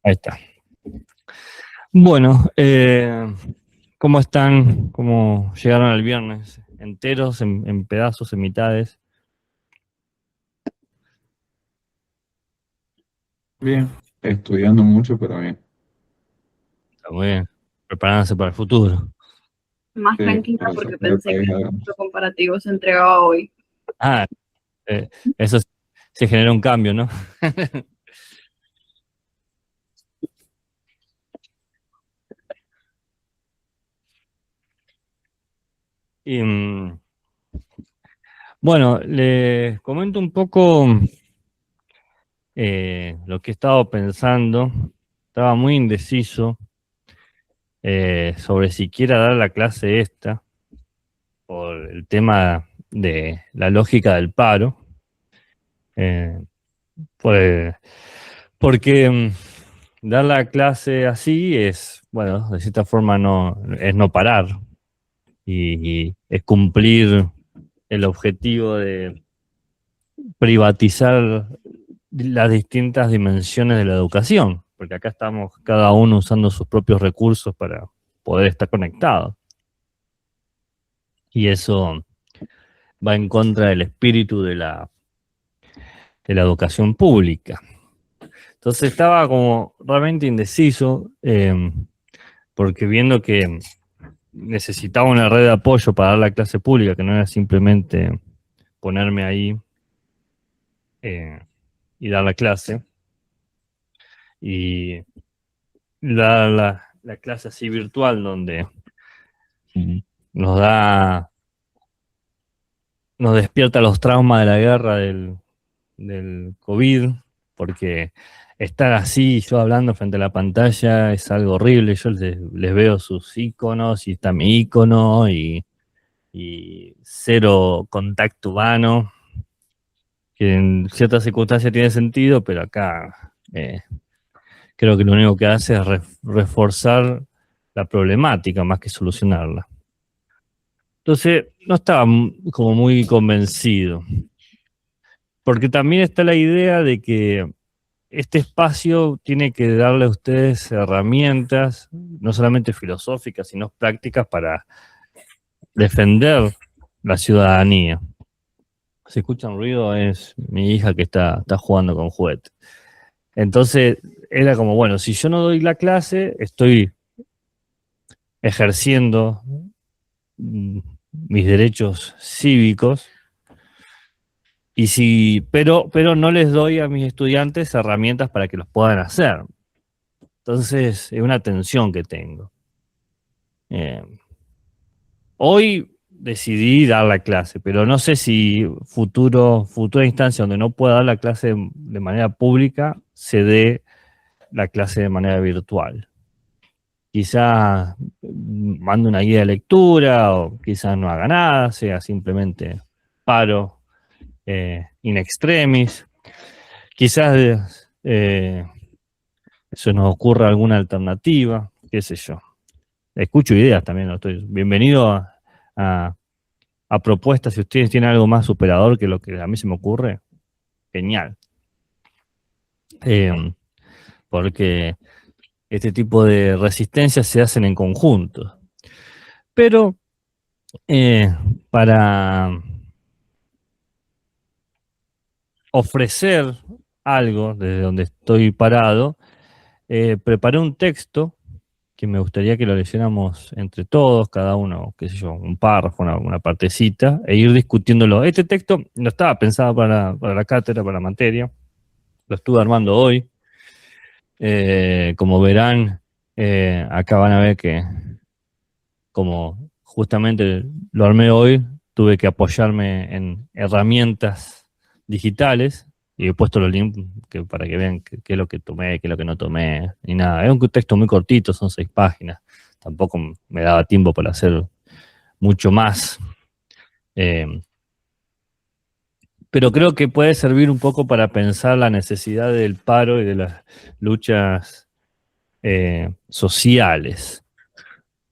Ahí está. Bueno, ¿cómo están? ¿Cómo llegaron al viernes? ¿Enteros, en pedazos, en mitades? Bien, estudiando mucho, pero bien. Está muy bien. Preparándose para el futuro. Más Sí, tranquila para porque sacar el pensé que país el adelante. curso comparativo se entregaba hoy. Ah, eh, eso se genera un cambio, ¿no? Y, bueno, les comento un poco lo que he estado pensando. Estaba muy indeciso sobre si quiera dar la clase esta por el tema de la lógica del paro. Eh, Pues, porque dar la clase así es, bueno, de cierta forma es no parar y es cumplir el objetivo de privatizar las distintas dimensiones de la educación, porque acá estamos cada uno usando sus propios recursos para poder estar conectados. Y eso va en contra del espíritu de la educación pública. Entonces estaba como realmente indeciso. Porque viendo que necesitaba una red de apoyo para dar la clase pública, que no era simplemente ponerme ahí eh, y dar la clase, y dar la clase así virtual donde nos da, nos despierta los traumas de la guerra del COVID, porque estar así, yo hablando frente a la pantalla, es algo horrible. Yo les veo sus iconos y está mi icono y cero contacto humano, que en ciertas circunstancias tiene sentido, pero acá creo que lo único que hace es reforzar la problemática más que solucionarla. Entonces, no estaba como muy convencido, porque también está la idea de que este espacio tiene que darle a ustedes herramientas, no solamente filosóficas, sino prácticas para defender la ciudadanía. Si escuchan ruido, es mi hija que está jugando con juguetes. Entonces, era como, bueno, si yo no doy la clase, estoy ejerciendo mm, mis derechos cívicos, pero no les doy a mis estudiantes herramientas para que los puedan hacer. Entonces, es una tensión que tengo. Eh, Hoy decidí dar la clase, pero no sé si futura instancia donde no pueda dar la clase de manera pública, se dé la clase de manera virtual. Quizás mande una guía de lectura o quizás no haga nada, sea simplemente paro in extremis. Quizás se nos ocurra alguna alternativa, qué sé yo. Escucho ideas también, ¿no? Estoy bienvenido a, a propuestas. Si ustedes tienen algo más superador que lo que a mí se me ocurre, genial. Eh, Porque este tipo de resistencias se hacen en conjunto. Pero eh, para ofrecer algo desde donde estoy parado, preparé un texto que me gustaría que lo leyéramos entre todos, cada uno, qué sé yo, un párrafo, una partecita, e ir discutiéndolo. Este texto no estaba pensado para la cátedra, para la materia, lo estuve armando hoy. Como verán, acá van a ver que como justamente lo armé hoy, tuve que apoyarme en herramientas digitales y he puesto los links para que vean qué es lo que tomé, qué es lo que no tomé, ni nada. Es un texto muy cortito, son 6 páginas. Tampoco me daba tiempo para hacer mucho más. Eh, pero creo que puede servir un poco para pensar la necesidad del paro y de las luchas sociales.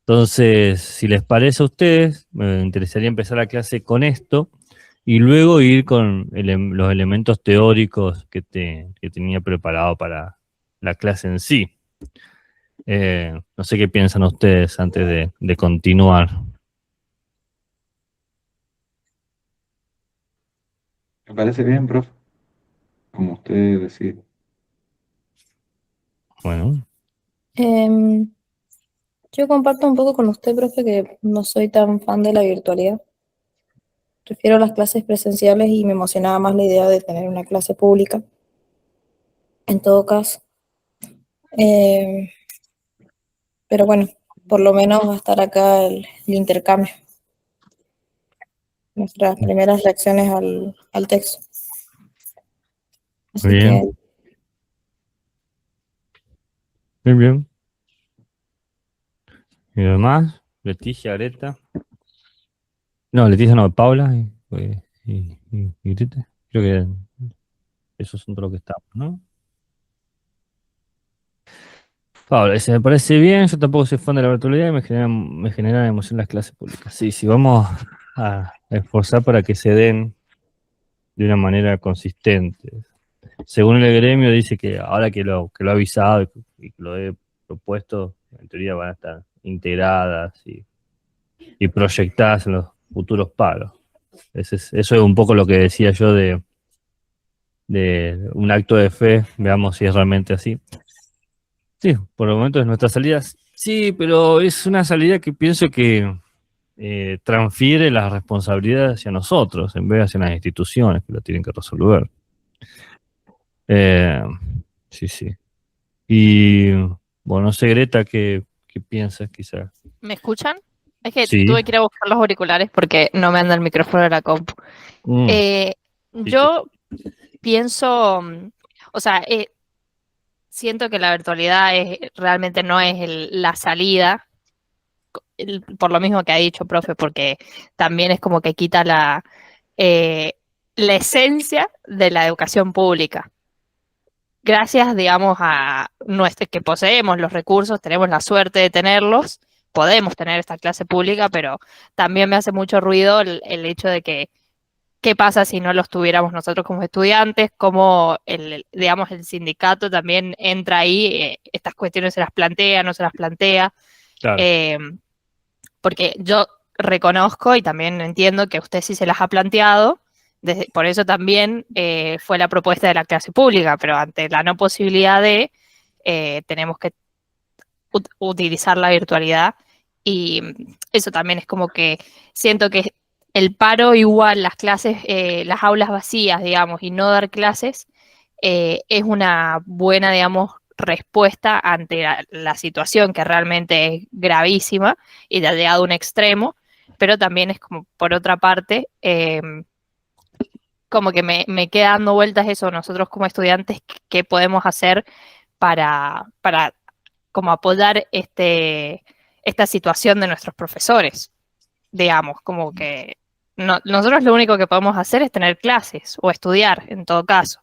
Entonces, si les parece a ustedes, me interesaría empezar la clase con esto y luego ir con los elementos teóricos que tenía preparado la clase en sí. No sé qué piensan ustedes antes de continuar. Me parece bien, profe. Como usted decide. Bueno, Em, yo comparto un poco con usted, profe, que no soy tan fan de la virtualidad. Prefiero las clases presenciales y me emocionaba más la idea de tener una clase pública. En todo caso. Em, pero bueno, por lo menos va a estar acá el intercambio. Nuestras primeras reacciones al texto. Así bien, que bien, bien. ¿Y demás? Leticia, Greta. No, Leticia no, Paula y Greta. Creo que esos son todos los que estamos, ¿no? Paula, ese me parece bien. Yo tampoco soy fan de la virtualidad y me generan emoción las clases públicas. Sí, sí, vamos a esforzar para que se den de una manera consistente. Según el gremio, dice que ahora que lo ha avisado y que lo he propuesto, en teoría van a estar integradas y proyectadas en los futuros paros. Eso es un poco lo que decía yo de un acto de fe, veamos si es realmente así. Sí, por el momento es nuestra salida. Sí, pero es una salida que pienso que transfiere las responsabilidades hacia nosotros, en vez de hacia las instituciones que lo tienen que resolver. Eh, sí, sí. Y bueno, no sé, Greta, qué piensas quizás? ¿Me escuchan? Es que Sí. tuve que ir a buscar los auriculares porque no me anda el micrófono de la compu. Mm, Yo pienso, o sea, siento que la virtualidad realmente no es la salida, por lo mismo que ha dicho, profe, porque también es como que quita eh, la esencia de la educación pública. Gracias, digamos, a nuestro, que poseemos los recursos, tenemos la suerte de tenerlos, podemos tener esta clase pública, pero también me hace mucho ruido el hecho de que, ¿qué pasa si no los tuviéramos nosotros como estudiantes? Cómo digamos, el sindicato también entra ahí, estas cuestiones se las plantea, no se las plantea. claro. Porque yo reconozco y también entiendo que usted sí se las ha planteado, por eso también fue la propuesta de la clase pública, pero ante la no posibilidad tenemos que utilizar la virtualidad y eso también es como que siento que el paro igual, las clases, las aulas vacías, digamos, y no dar clases, es una buena, digamos, respuesta ante la situación que realmente es gravísima y ha llegado a un extremo, pero también es como, por otra parte, como que me queda dando vueltas eso, nosotros como estudiantes, ¿qué podemos hacer para como apoyar esta situación de nuestros profesores? Digamos, como que nosotros lo único que podemos hacer es tener clases o estudiar, en todo caso.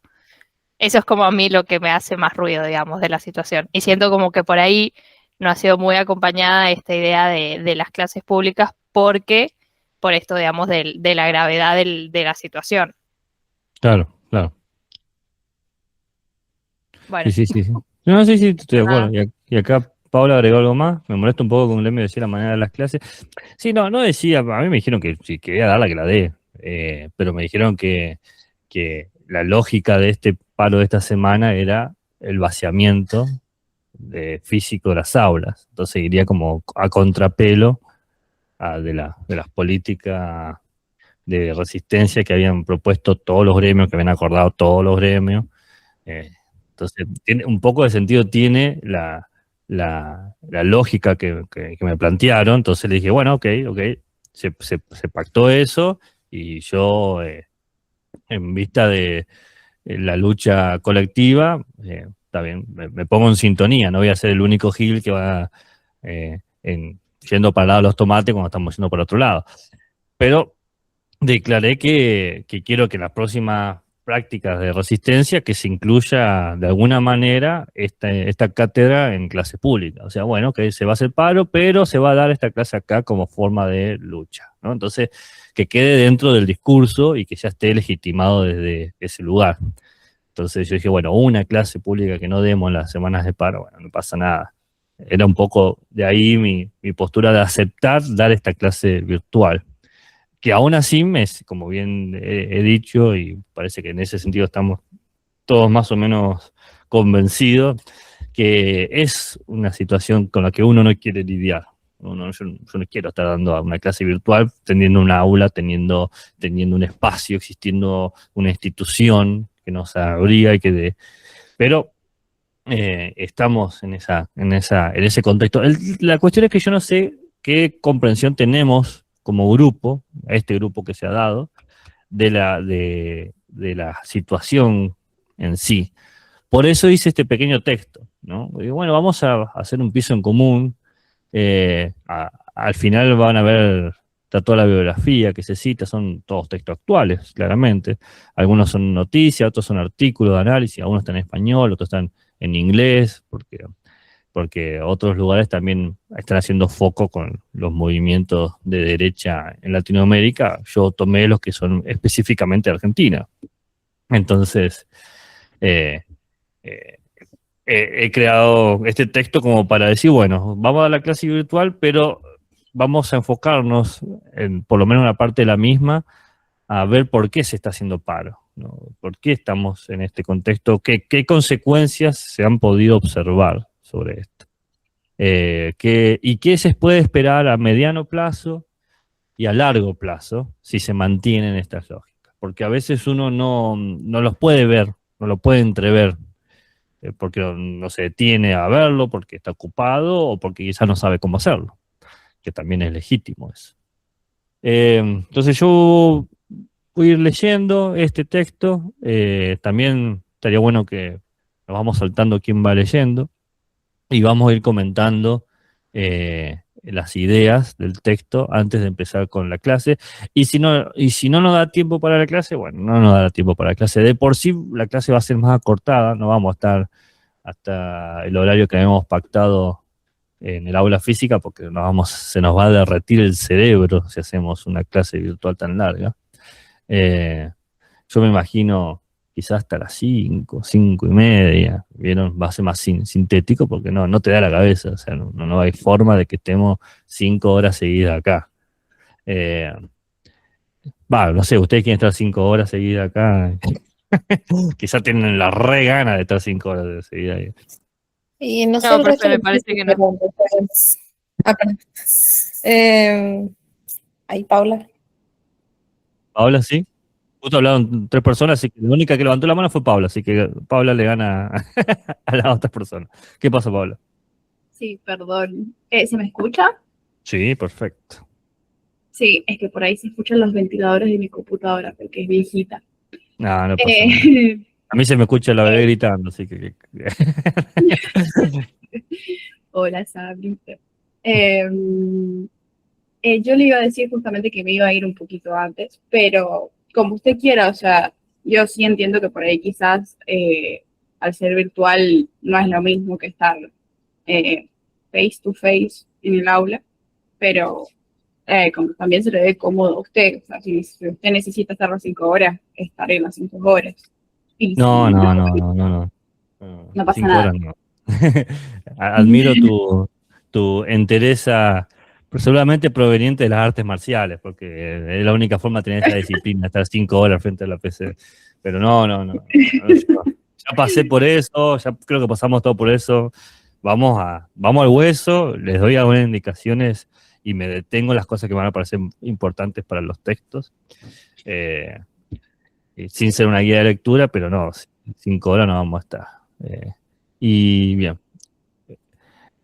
Eso es como a mí lo que me hace más ruido, digamos, de la situación. Y siento como que por ahí no ha sido muy acompañada esta idea de las clases públicas porque, por esto, digamos, de la gravedad de la situación. Claro, claro. Bueno, Sí, sí, sí. No, sí, sí, estoy de acuerdo. nada. Y acá Paula agregó algo más. Me molesta un poco con Lemmy decía la manera de las clases. Sí, no decía, a mí me dijeron que si quería darla, que la dé. Pero me dijeron que la lógica de este paro de esta semana era el vaciamiento físico de las aulas. Entonces iría como a contrapelo de las políticas de resistencia que habían propuesto todos los gremios, que habían acordado todos los gremios. Entonces, un poco de sentido tiene la lógica que me plantearon. Entonces le dije, bueno, ok, se pactó eso y yo, en vista de la lucha colectiva, está bien, me pongo en sintonía, no voy a ser el único Gil que va yendo para el lado de los tomates cuando estamos yendo para otro lado. Pero declaré que quiero que en las próximas prácticas de resistencia que se incluya de alguna manera esta cátedra en clase pública. O sea, bueno, que se va a hacer paro, pero se va a dar esta clase acá como forma de lucha, ¿no? Entonces, que quede dentro del discurso y que ya esté legitimado desde ese lugar. Entonces yo dije, bueno, una clase pública que no demos en las semanas de paro, bueno, no pasa nada. Era un poco de ahí mi postura de aceptar dar esta clase virtual. Que aún así, como bien he dicho, y parece que en ese sentido estamos todos más o menos convencidos, que es una situación con la que uno no quiere lidiar. Yo no quiero estar dando una clase virtual, teniendo un aula, teniendo un espacio, existiendo una institución que nos abriga pero estamos en ese contexto. La cuestión es que yo no sé qué comprensión tenemos como grupo, este grupo que se ha dado, de la situación en sí. Por eso hice este pequeño texto, ¿no? Y bueno, vamos a hacer un piso en común. Al final van a ver, está toda la bibliografía que se cita, son todos textos actuales, claramente. Algunos son noticias, otros son artículos de análisis, algunos están en español, otros están en inglés, porque otros lugares también están haciendo foco con los movimientos de derecha en Latinoamérica. Yo tomé los que son específicamente de Argentina. Entonces, eh, eh, he creado este texto como para decir, bueno, vamos a dar la clase virtual, pero vamos a enfocarnos, por lo menos en una parte de la misma, a ver por qué se está haciendo paro, ¿no? ¿Por qué estamos en este contexto? ¿Qué consecuencias se han podido observar sobre esto? ¿Y qué se puede esperar a mediano plazo y a largo plazo si se mantienen estas lógicas? Porque a veces uno no los puede ver, no lo puede entrever, porque no se detiene a verlo, porque está ocupado o porque quizás no sabe cómo hacerlo, que también es legítimo eso. Entonces yo voy a ir leyendo este texto. También estaría bueno que nos vamos saltando quién va leyendo y vamos a ir comentando las ideas del texto antes de empezar con la clase. Y si no nos da tiempo para la clase, bueno, no nos da tiempo para la clase. De por sí la clase va a ser más acortada, no vamos a estar hasta el horario que habíamos pactado en el aula física, porque se nos va a derretir el cerebro si hacemos una clase virtual tan larga. Yo me imagino quizás hasta las 5:30, ¿vieron? Va a ser más sintético porque no te da la cabeza, o sea, no hay forma de que estemos 5 horas seguidas acá. No sé, ustedes quieren estar 5 horas seguidas acá. Quizás tienen la re gana de estar 5 horas de seguida ahí. Y no sé No, el profe, resto me de parece que no. perdón. Ahí, Paula. Paula, sí. Justo hablaron 3 personas, así que la única que levantó la mano fue Paula, así que Paula le gana a las otras personas. ¿Qué pasa, Paula? Sí, perdón. ¿Se me escucha? Sí, perfecto. Sí, es que por ahí se escuchan los ventiladores de mi computadora porque es viejita. No pasa nada. A mí se me escucha la bebé gritando, así que... Hola, Sabri. Yo le iba a decir justamente que me iba a ir un poquito antes, pero como usted quiera, o sea, yo sí entiendo que por ahí quizás al ser virtual no es lo mismo que estar face to face en el aula, pero como también se le dé cómodo a usted, o sea, si usted necesita estar las 5 horas, estaré las 5 horas. Y No pasa 5 nada. horas no. Admiro tu entereza, seguramente proveniente de las artes marciales, porque es la única forma de tener esa disciplina, estar 5 horas frente a la PC. Pero no. Ya pasé por eso, ya creo que pasamos todo por eso. Vamos al hueso, les doy algunas indicaciones y me detengo en las cosas que van a parecer importantes para los textos. Sin ser una guía de lectura, pero no, 5 horas no vamos a estar. Y bien,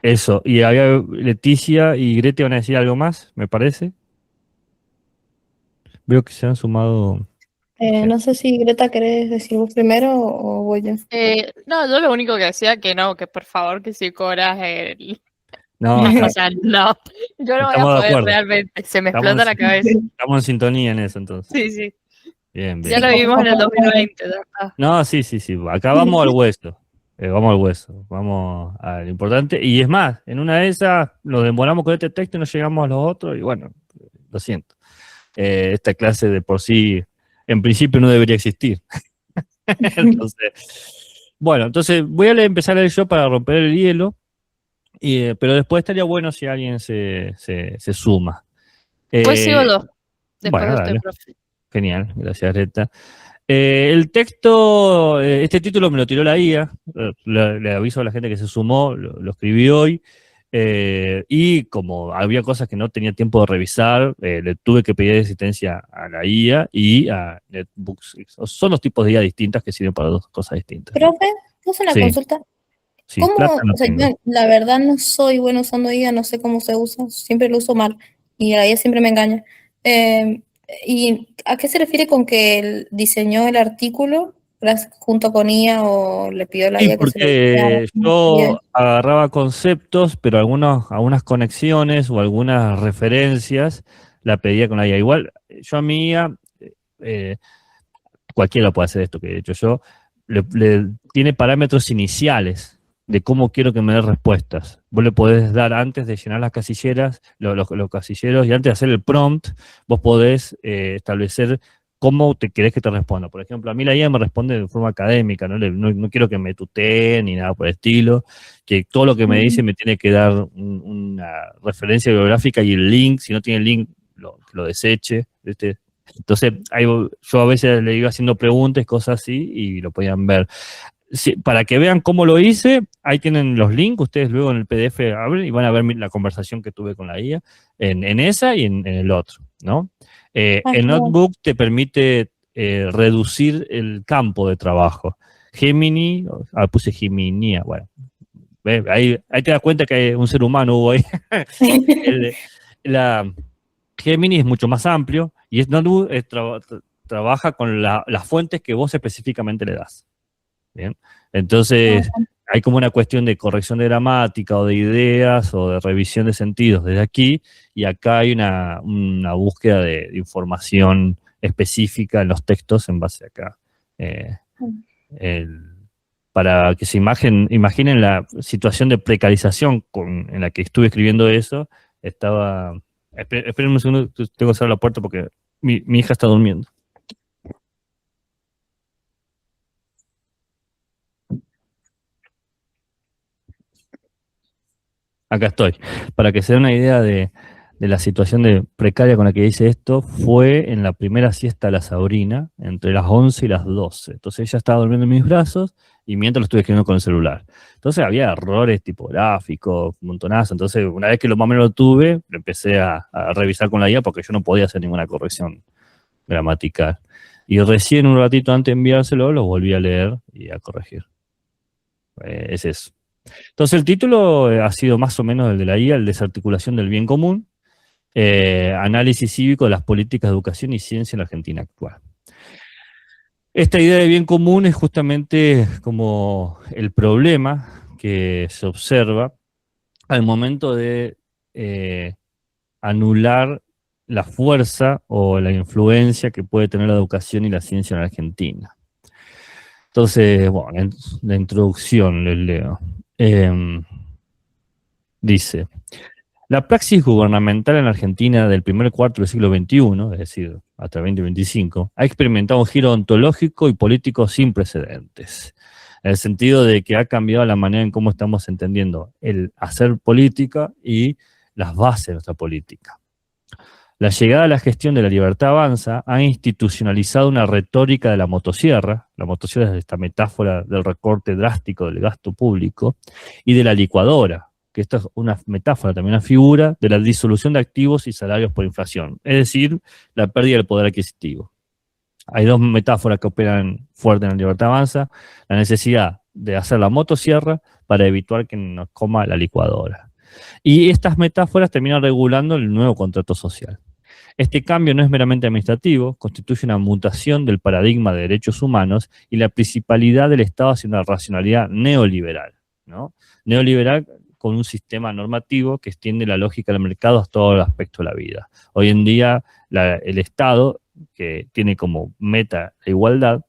eso. Y había Leticia y Grete van a decir algo más, me parece. Veo que se han sumado. No sé si Greta querés decir vos primero o voy yo. No, yo lo único que decía que no, que por favor que 5 horas No, o sea, no, yo no voy a estamos de poder acuerdo. realmente, se me Estamos explota la cabeza. Estamos en sintonía en eso entonces. Sí, sí, Bien. ya lo vimos en el 2020. Ya está. No, sí. Acá vamos al hueso. Vamos al hueso. Vamos a lo importante. Y es más, en una de esas nos demoramos con este texto y no llegamos a los otros. Y bueno, lo siento. Esta clase de por sí, en principio no debería existir. Entonces, bueno, entonces voy a empezar a leer yo para romper el hielo, pero después estaría bueno si alguien se suma. Pues sigo yo, después Bueno, de usted, dale. profe. Genial, gracias, Reta. El texto, este título me lo tiró la IA, le aviso a la gente que se sumó, lo escribí hoy, y como había cosas que no tenía tiempo de revisar, le tuve que pedir asistencia a la IA y a Netbooks. Son dos tipos de IA distintas que sirven para dos cosas distintas. Profe, ¿puedo hacer una Sí, consulta? sí, ¿Cómo? plata no O sea, tengo. yo la verdad no soy bueno usando IA, no sé cómo se usa, siempre lo uso mal y la IA siempre me engaña. Eh, ¿Y a qué se refiere con que él diseñó el artículo junto con IA o le pidió a la Sí, IA que se lo diseñara? porque yo agarraba conceptos, pero algunas conexiones o algunas referencias la pedía con la IA. Igual, yo a mi IA, eh, cualquiera puede hacer esto que he hecho yo, tiene parámetros iniciales de cómo quiero que me dé respuestas. Vos le podés dar antes de llenar las casilleras, los casilleros, y antes de hacer el prompt, vos podés establecer cómo te querés que te responda. Por ejemplo, a mí la IA me responde de forma académica, no quiero que me tutee ni nada por el estilo, que todo lo que me dice me tiene que dar una referencia bibliográfica y el link, si no tiene el link, lo deseche, ¿viste? Entonces, yo a veces le iba haciendo preguntas, cosas así, y lo podían ver. Sí, para que vean cómo lo hice, ahí tienen los links, ustedes luego en el PDF abren y van a ver la conversación que tuve con la IA en esa y en el otro, ¿no? El genial. Notebook te permite reducir el campo de trabajo. Gemini, puse Geminia, bueno, ahí te das cuenta que hay un ser humano hubo ahí. La Gemini es mucho más amplio y Notebook trabaja con las fuentes que vos específicamente le das. ¿Bien? Entonces, hay como una cuestión de corrección de gramática o de ideas o de revisión de sentidos desde aquí, y acá hay una búsqueda de información específica en los textos en base a acá. Para que se imaginen la situación de precarización en la que estuve escribiendo eso, estaba... Espérenme un segundo, tengo que cerrar la puerta porque mi hija está durmiendo. Acá estoy. Para que se den una idea de la situación de precaria con la que hice esto, fue en la primera siesta de la Sabrina, entre las 11 y las 12. Entonces ella estaba durmiendo en mis brazos y mientras lo estuve escribiendo con el celular. Entonces había errores tipográficos, un montonazo. Entonces una vez que más o menos lo tuve, lo empecé a revisar con la IA porque yo no podía hacer ninguna corrección gramatical. Y recién un ratito antes de enviárselo, lo volví a leer y a corregir. Es eso. Entonces el título ha sido más o menos el de la IA, el desarticulación del bien común, análisis cívico de las políticas de educación y ciencia en la Argentina actual. Esta idea de bien común es justamente como el problema que se observa al momento de anular la fuerza o la influencia que puede tener la educación y la ciencia en la Argentina. Entonces, bueno, la introducción les leo. Dice, la praxis gubernamental en Argentina del primer cuarto del siglo XXI, es decir, hasta el 2025, ha experimentado un giro ontológico y político sin precedentes, en el sentido de que ha cambiado la manera en cómo estamos entendiendo el hacer política y las bases de nuestra política. La llegada a la gestión de La Libertad Avanza ha institucionalizado una retórica de la motosierra es esta metáfora del recorte drástico del gasto público, y de la licuadora, que esta es una metáfora, también una figura de la disolución de activos y salarios por inflación, es decir, la pérdida del poder adquisitivo. Hay dos metáforas que operan fuerte en La Libertad Avanza: la necesidad de hacer la motosierra para evitar que nos coma la licuadora. Y estas metáforas terminan regulando el nuevo contrato social. Este cambio no es meramente administrativo, constituye una mutación del paradigma de derechos humanos y la principalidad del Estado hacia una racionalidad neoliberal, ¿no? Neoliberal con un sistema normativo que extiende la lógica del mercado a todo el aspecto de la vida. Hoy en día el Estado, que tiene como meta la igualdad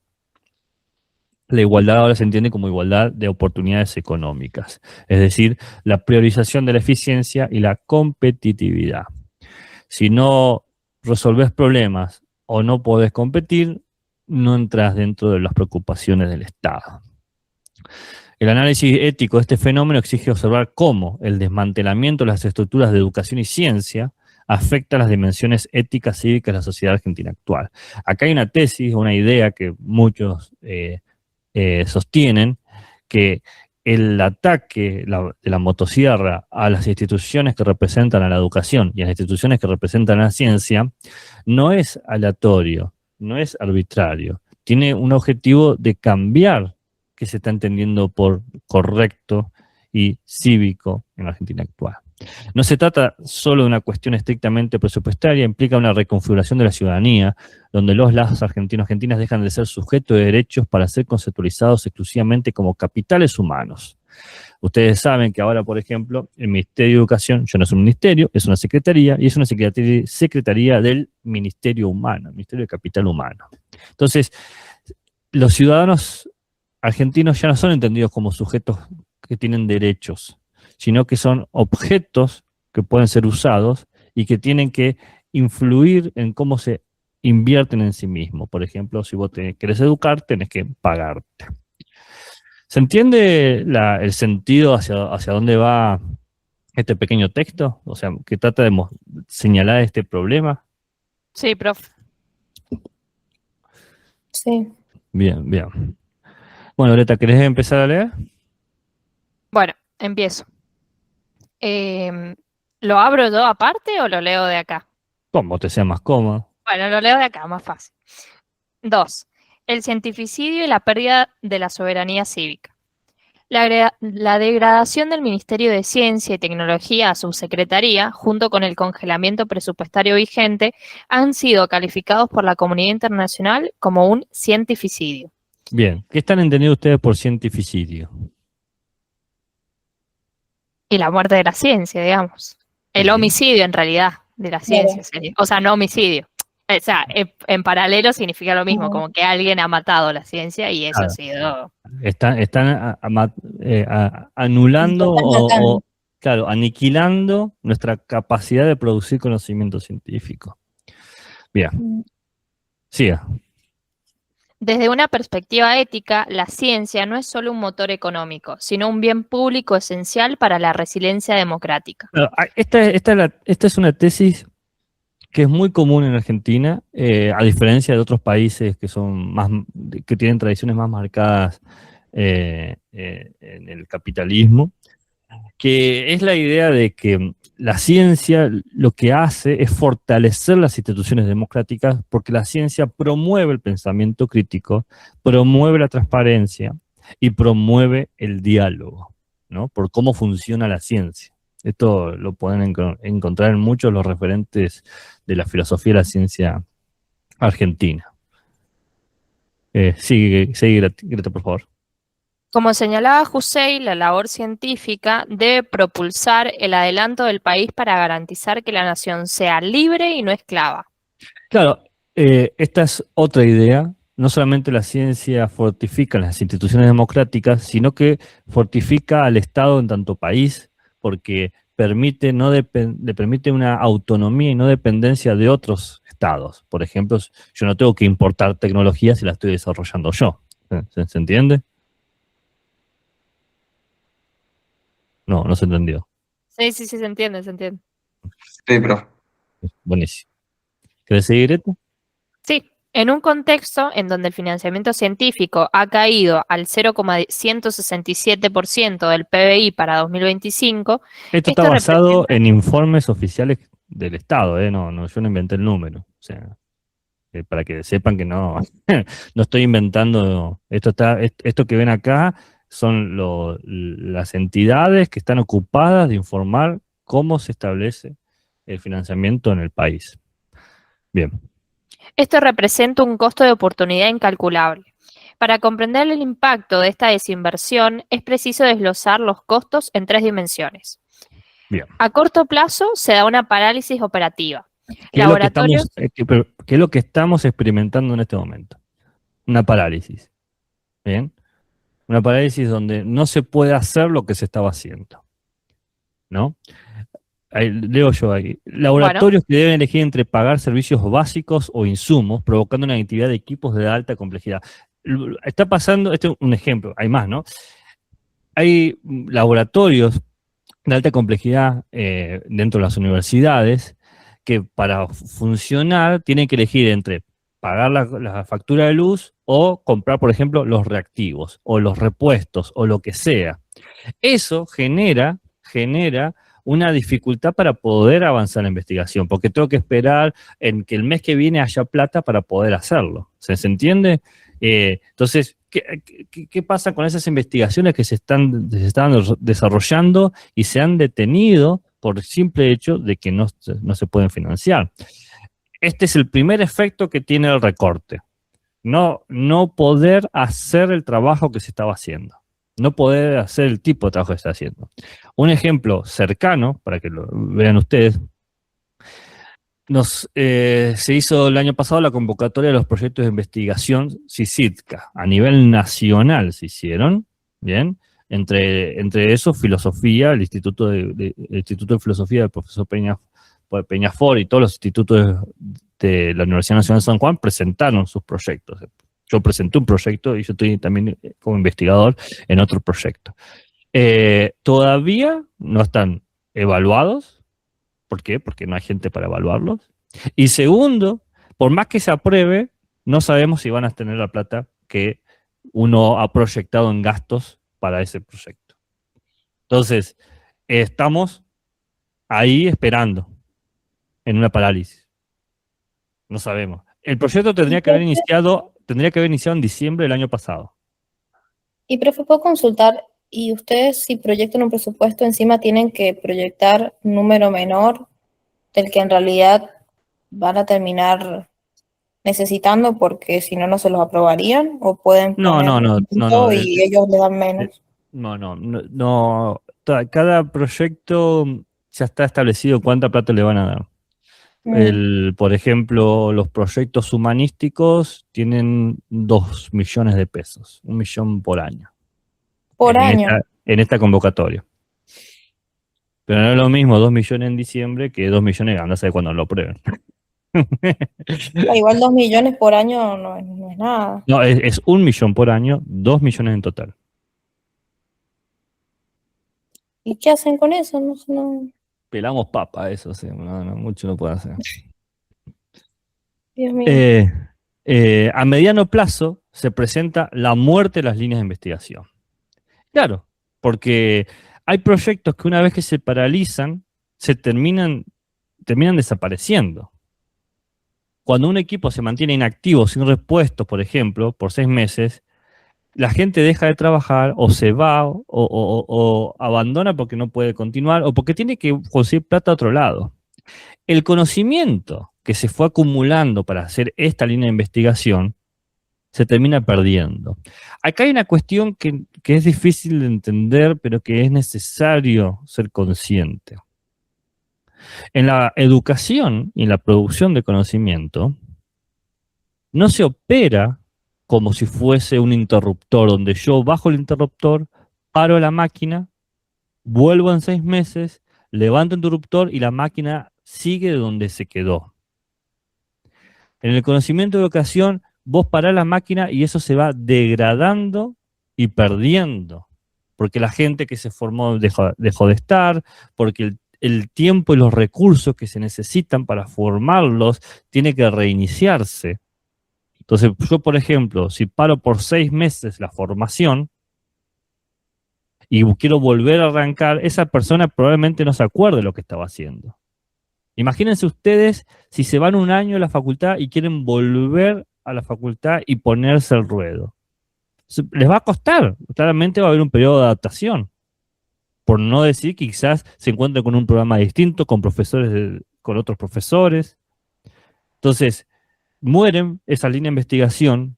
ahora se entiende como igualdad de oportunidades económicas, es decir, la priorización de la eficiencia y la competitividad. Si no resolvés problemas o no podés competir, no entras dentro de las preocupaciones del Estado. El análisis ético de este fenómeno exige observar cómo el desmantelamiento de las estructuras de educación y ciencia afecta las dimensiones éticas cívicas de la sociedad argentina actual. Acá hay una tesis, una idea que muchos sostienen, que el ataque de la motosierra a las instituciones que representan a la educación y a las instituciones que representan a la ciencia no es aleatorio, no es arbitrario, tiene un objetivo de cambiar que se está entendiendo por correcto y cívico en la Argentina actual. No se trata solo de una cuestión estrictamente presupuestaria, implica una reconfiguración de la ciudadanía, donde las argentinos y argentinas dejan de ser sujetos de derechos para ser conceptualizados exclusivamente como capitales humanos. Ustedes saben que ahora, por ejemplo, el Ministerio de Educación ya no es un ministerio, es una secretaría, y es una secretaría del Ministerio Humano, Ministerio de Capital Humano. Entonces, los ciudadanos argentinos ya no son entendidos como sujetos que tienen derechos, sino que son objetos que pueden ser usados y que tienen que influir en cómo se invierten en sí mismos. Por ejemplo, si vos querés educar, tenés que pagarte. ¿Se entiende el sentido hacia dónde va este pequeño texto? O sea, que trata de señalar este problema. Sí, profe. Sí. Bien, bien. Bueno, Greta, ¿querés empezar a leer? Bueno, empiezo. ¿Lo abro yo aparte o lo leo de acá? Como te sea más cómodo. Bueno, lo leo de acá, más fácil. 2. El cientificidio y la pérdida de la soberanía cívica. La degradación del Ministerio de Ciencia y Tecnología a subsecretaría, junto con el congelamiento presupuestario vigente, han sido calificados por la comunidad internacional como un cientificidio. Bien, ¿qué están entendiendo ustedes por cientificidio? Y la muerte de la ciencia, digamos. El Bien. homicidio, en realidad, de la ciencia. Sería. O sea, no homicidio. O sea, en paralelo significa lo mismo, como que alguien ha matado la ciencia y eso ha sido... Están anulando o, claro, aniquilando nuestra capacidad de producir conocimiento científico. Bien. Siga. Desde una perspectiva ética, la ciencia no es solo un motor económico, sino un bien público esencial para la resiliencia democrática. Esta es una tesis que es muy común en Argentina, a diferencia de otros países que son que tienen tradiciones más marcadas en el capitalismo, que es la idea de que la ciencia lo que hace es fortalecer las instituciones democráticas porque la ciencia promueve el pensamiento crítico, promueve la transparencia y promueve el diálogo, ¿no? Por cómo funciona la ciencia. Esto lo pueden encontrar en muchos de los referentes de la filosofía de la ciencia argentina. Sigue, Greta, por favor. Como señalaba Hussein, la labor científica debe propulsar el adelanto del país para garantizar que la nación sea libre y no esclava. Claro, esta es otra idea. No solamente la ciencia fortifica las instituciones democráticas, sino que fortifica al Estado en tanto país, porque le permite una autonomía y no dependencia de otros estados. Por ejemplo, yo no tengo que importar tecnología si la estoy desarrollando yo. ¿Se entiende? No, no se entendió. Sí, se entiende, se entiende. Sí, profe. Buenísimo. ¿Querés seguir, Greta? Sí, en un contexto en donde el financiamiento científico ha caído al 0,167% del PBI para 2025. Esto está basado en informes oficiales del Estado, no, yo no inventé el número. O sea, para que sepan que no, no estoy inventando. Esto que ven acá son las entidades que están ocupadas de informar cómo se establece el financiamiento en el país. Bien. Esto representa un costo de oportunidad incalculable. Para comprender el impacto de esta desinversión, es preciso desglosar los costos en 3 dimensiones. Bien. A corto plazo se da una parálisis operativa. ¿Qué es lo que estamos experimentando en este momento? Una parálisis. Bien. Una parálisis donde no se puede hacer lo que se estaba haciendo, ¿no? leo yo ahí. Laboratorios que deben elegir entre pagar servicios básicos o insumos, provocando una actividad de equipos de alta complejidad. Está pasando, este es un ejemplo, hay más, ¿no? Hay laboratorios de alta complejidad dentro de las universidades que para funcionar tienen que elegir entre pagar la factura de luz o comprar, por ejemplo, los reactivos o los repuestos o lo que sea. Eso genera una dificultad para poder avanzar en la investigación, porque tengo que esperar en que el mes que viene haya plata para poder hacerlo. ¿Se entiende? Entonces, ¿qué pasa con esas investigaciones que se están desarrollando y se han detenido por el simple hecho de que no se pueden financiar? Este es el primer efecto que tiene el recorte. No poder hacer el trabajo que se estaba haciendo. No poder hacer el tipo de trabajo que se está haciendo. Un ejemplo cercano, para que lo vean ustedes, se hizo el año pasado la convocatoria de los proyectos de investigación CICITCA. A nivel nacional se hicieron, ¿bien? Entre esos, filosofía, el Instituto de Filosofía del profesor Peñafort y todos los institutos de la Universidad Nacional de San Juan presentaron sus proyectos. Yo presenté un proyecto y yo estoy también como investigador en otro proyecto. Todavía no están evaluados. ¿Por qué? Porque no hay gente para evaluarlos. Y segundo, por más que se apruebe, no sabemos si van a tener la plata que uno ha proyectado en gastos para ese proyecto. Entonces, estamos ahí esperando, en una parálisis. No sabemos. El proyecto tendría que haber iniciado en diciembre del año pasado. Y profe, ¿puedo consultar? ¿Y ustedes, si proyectan un presupuesto, encima tienen que proyectar un número menor del que en realidad van a terminar necesitando, porque si no, no se los aprobarían? ¿O pueden poner No. y ellos le dan menos? No. Cada proyecto ya está establecido cuánta plata le van a dar. Por ejemplo, los proyectos humanísticos tienen 2 millones de pesos, 1 millón por año. Por año. En esta convocatoria. Pero no es lo mismo 2 millones en diciembre que 2 millones, anda a saber cuándo lo aprueben. Igual 2 millones por año no es nada. No, es 1 millón por año, 2 millones en total. ¿Y qué hacen con eso? No. Pelamos papa, eso sí, mucho no puede hacer. Dios mío. A mediano plazo se presenta la muerte de las líneas de investigación. Claro, porque hay proyectos que una vez que se paralizan, se terminan desapareciendo. Cuando un equipo se mantiene inactivo, sin repuestos, por ejemplo, por 6 meses, la gente deja de trabajar o se va o abandona porque no puede continuar o porque tiene que conseguir plata a otro lado. El conocimiento que se fue acumulando para hacer esta línea de investigación se termina perdiendo. Acá hay una cuestión que es difícil de entender, pero que es necesario ser consciente. En la educación y en la producción de conocimiento, no se opera como si fuese un interruptor, donde yo bajo el interruptor, paro la máquina, vuelvo en 6 meses, levanto el interruptor y la máquina sigue de donde se quedó. En el conocimiento de educación, vos parás la máquina y eso se va degradando y perdiendo, porque la gente que se formó dejó de estar, porque el tiempo y los recursos que se necesitan para formarlos tiene que reiniciarse. Entonces, yo, por ejemplo, si paro por 6 meses la formación y quiero volver a arrancar, esa persona probablemente no se acuerde de lo que estaba haciendo. Imagínense ustedes si se van 1 año a la facultad y quieren volver a la facultad y ponerse al ruedo. Les va a costar, claramente va a haber un periodo de adaptación. Por no decir que quizás se encuentren con un programa distinto, con otros profesores. Entonces, mueren esa línea de investigación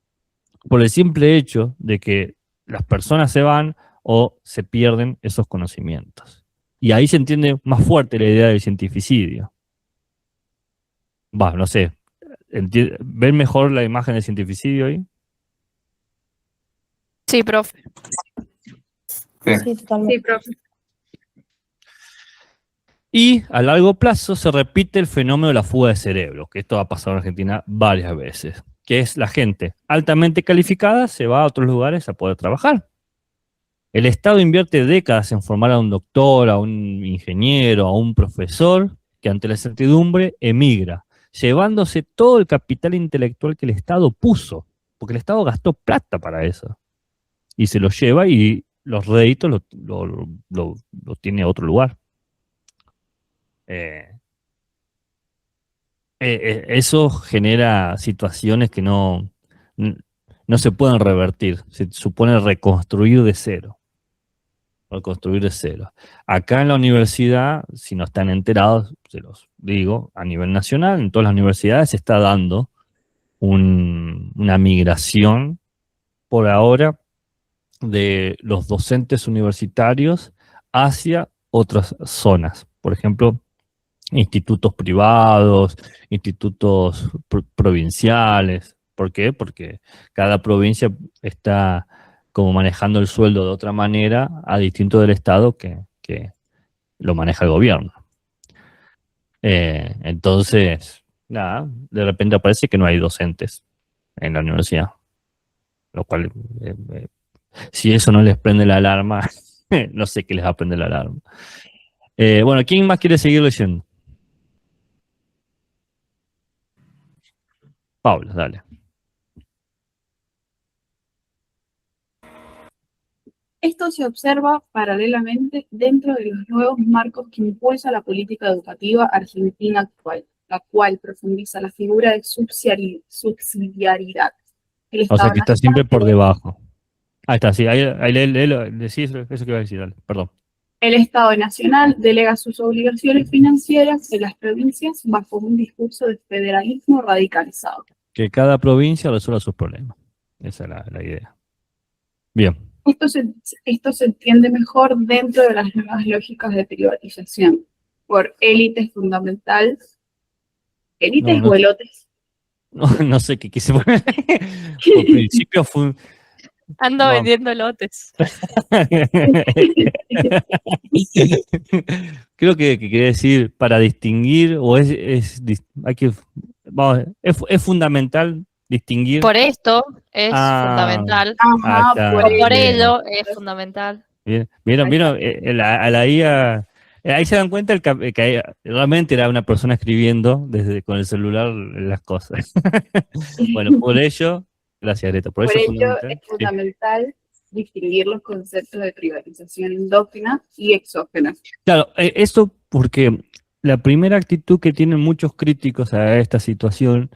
por el simple hecho de que las personas se van o se pierden esos conocimientos. Y ahí se entiende más fuerte la idea del cientificidio. No sé, ¿ven mejor la imagen del cientificidio ahí? Sí, profe. Sí. Sí, totalmente. Sí, profe. Y a largo plazo se repite el fenómeno de la fuga de cerebros, que esto ha pasado en Argentina varias veces, que es la gente altamente calificada se va a otros lugares a poder trabajar. El Estado invierte décadas en formar a un doctor, a un ingeniero, a un profesor, que ante la incertidumbre emigra, llevándose todo el capital intelectual que el Estado puso, porque el Estado gastó plata para eso, y se lo lleva y los réditos lo tiene a otro lugar. Eso genera situaciones que no se pueden revertir, se supone reconstruir de cero. Reconstruir de cero. Acá en la universidad, si no están enterados, se los digo, a nivel nacional, en todas las universidades se está dando una migración por ahora de los docentes universitarios hacia otras zonas. Por ejemplo, institutos privados, institutos provinciales. ¿Por qué? Porque cada provincia está como manejando el sueldo de otra manera a distinto del Estado que lo maneja el gobierno. Entonces, nada, de repente aparece que no hay docentes en la universidad. Lo cual, si eso no les prende la alarma, no sé qué les va a prender la alarma. Bueno, ¿quién más quiere seguir leyendo? Paula, dale. Esto se observa paralelamente dentro de los nuevos marcos que impulsa la política educativa argentina actual, la cual profundiza la figura de subsidiariedad. O sea que está siempre por debajo. Ahí está, sí, ahí decís eso que iba a decir, dale, perdón. El Estado Nacional delega sus obligaciones financieras en las provincias bajo un discurso de federalismo radicalizado. Que cada provincia resuelva sus problemas. Esa es la idea. Bien. Esto se entiende mejor dentro de las nuevas lógicas de privatización por élites fundamental. ¿Élites o elotes? No sé qué quise poner. Por principio fue... Ando vendiendo lotes. Creo que quería decir para distinguir, o es fundamental distinguir. Por esto es fundamental. Ajá, Por ello es fundamental. Bien, vieron, a la IA, ahí se dan cuenta que realmente era una persona escribiendo con el celular las cosas. Bueno, por ello, gracias Greta, por ello es fundamental distinguir los conceptos de privatización endógena y exógena. Claro, esto porque la primera actitud que tienen muchos críticos a esta situación,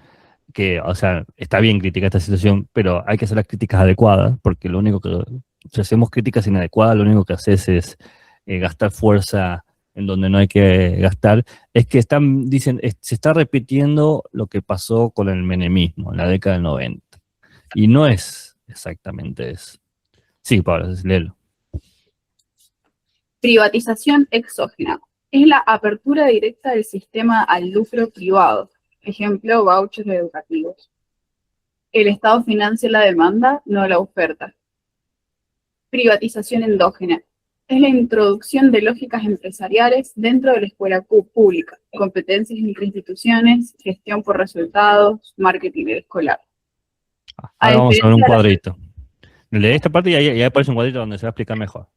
que, o sea, está bien criticar esta situación, pero hay que hacer las críticas adecuadas, porque lo único que, si hacemos críticas inadecuadas, lo único que haces es gastar fuerza en donde no hay que gastar, es que dicen, se está repitiendo lo que pasó con el menemismo en la década del 90. Y no es exactamente eso. Sí, Pablo, léelo. Privatización exógena. Es la apertura directa del sistema al lucro privado. Ejemplo, vouchers educativos. El Estado financia la demanda, no la oferta. Privatización endógena. Es la introducción de lógicas empresariales dentro de la escuela pública, competencias entre instituciones, gestión por resultados, marketing escolar. Ahora vamos a ver un cuadrito. Lee esta parte y ahí aparece un cuadrito donde se va a explicar mejor.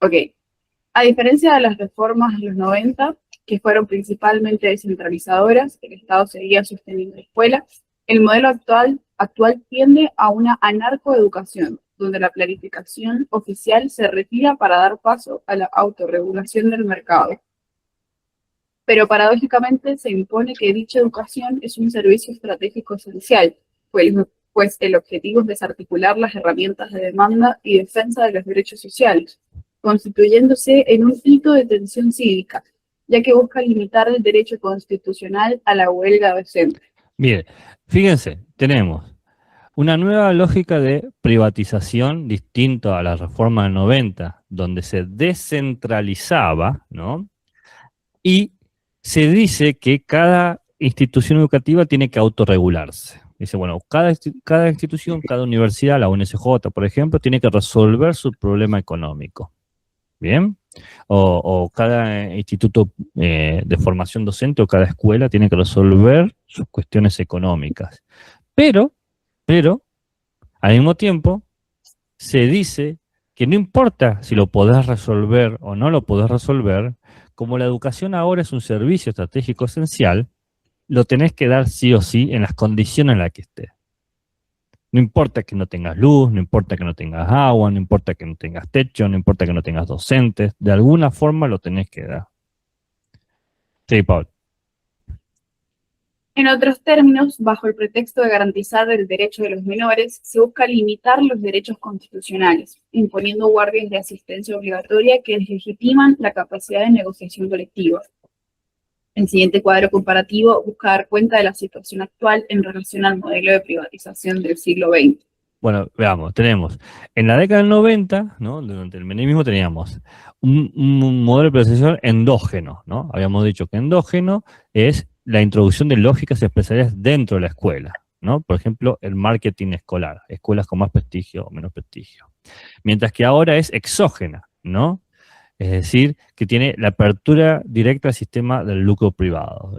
Ok. A diferencia de las reformas de los 90, que fueron principalmente descentralizadoras, el Estado seguía sosteniendo la escuela, el modelo actual tiende a una anarcoeducación, donde la planificación oficial se retira para dar paso a la autorregulación del mercado. Pero paradójicamente se impone que dicha educación es un servicio estratégico esencial, pues el objetivo es desarticular las herramientas de demanda y defensa de los derechos sociales, constituyéndose en un hito de tensión cívica, ya que busca limitar el derecho constitucional a la huelga docente. Bien, fíjense, tenemos una nueva lógica de privatización distinto a la reforma del 90, donde se descentralizaba, ¿no? Y se dice que cada institución educativa tiene que autorregularse. Dice, bueno, cada institución, cada universidad, la UNSJ, por ejemplo, tiene que resolver su problema económico. ¿Bien? O cada instituto de formación docente o cada escuela tiene que resolver sus cuestiones económicas. Pero, al mismo tiempo, se dice que no importa si lo podés resolver o no lo podés resolver, como la educación ahora es un servicio estratégico esencial, lo tenés que dar sí o sí en las condiciones en las que esté. No importa que no tengas luz, no importa que no tengas agua, no importa que no tengas techo, no importa que no tengas docentes, de alguna forma lo tenés que dar. Sí, Paul. En otros términos, bajo el pretexto de garantizar el derecho de los menores, se busca limitar los derechos constitucionales, imponiendo guardias de asistencia obligatoria que deslegitiman la capacidad de negociación colectiva. El siguiente cuadro comparativo busca dar cuenta de la situación actual en relación al modelo de privatización del siglo XX. Bueno, veamos, tenemos, en la década del 90, ¿no? Durante el menemismo teníamos un modelo de privatización endógeno, ¿no? Habíamos dicho que endógeno es la introducción de lógicas empresariales dentro de la escuela, ¿no? Por ejemplo, el marketing escolar, escuelas con más prestigio o menos prestigio. Mientras que ahora es exógena, ¿no? Es decir, que tiene la apertura directa al sistema del lucro privado.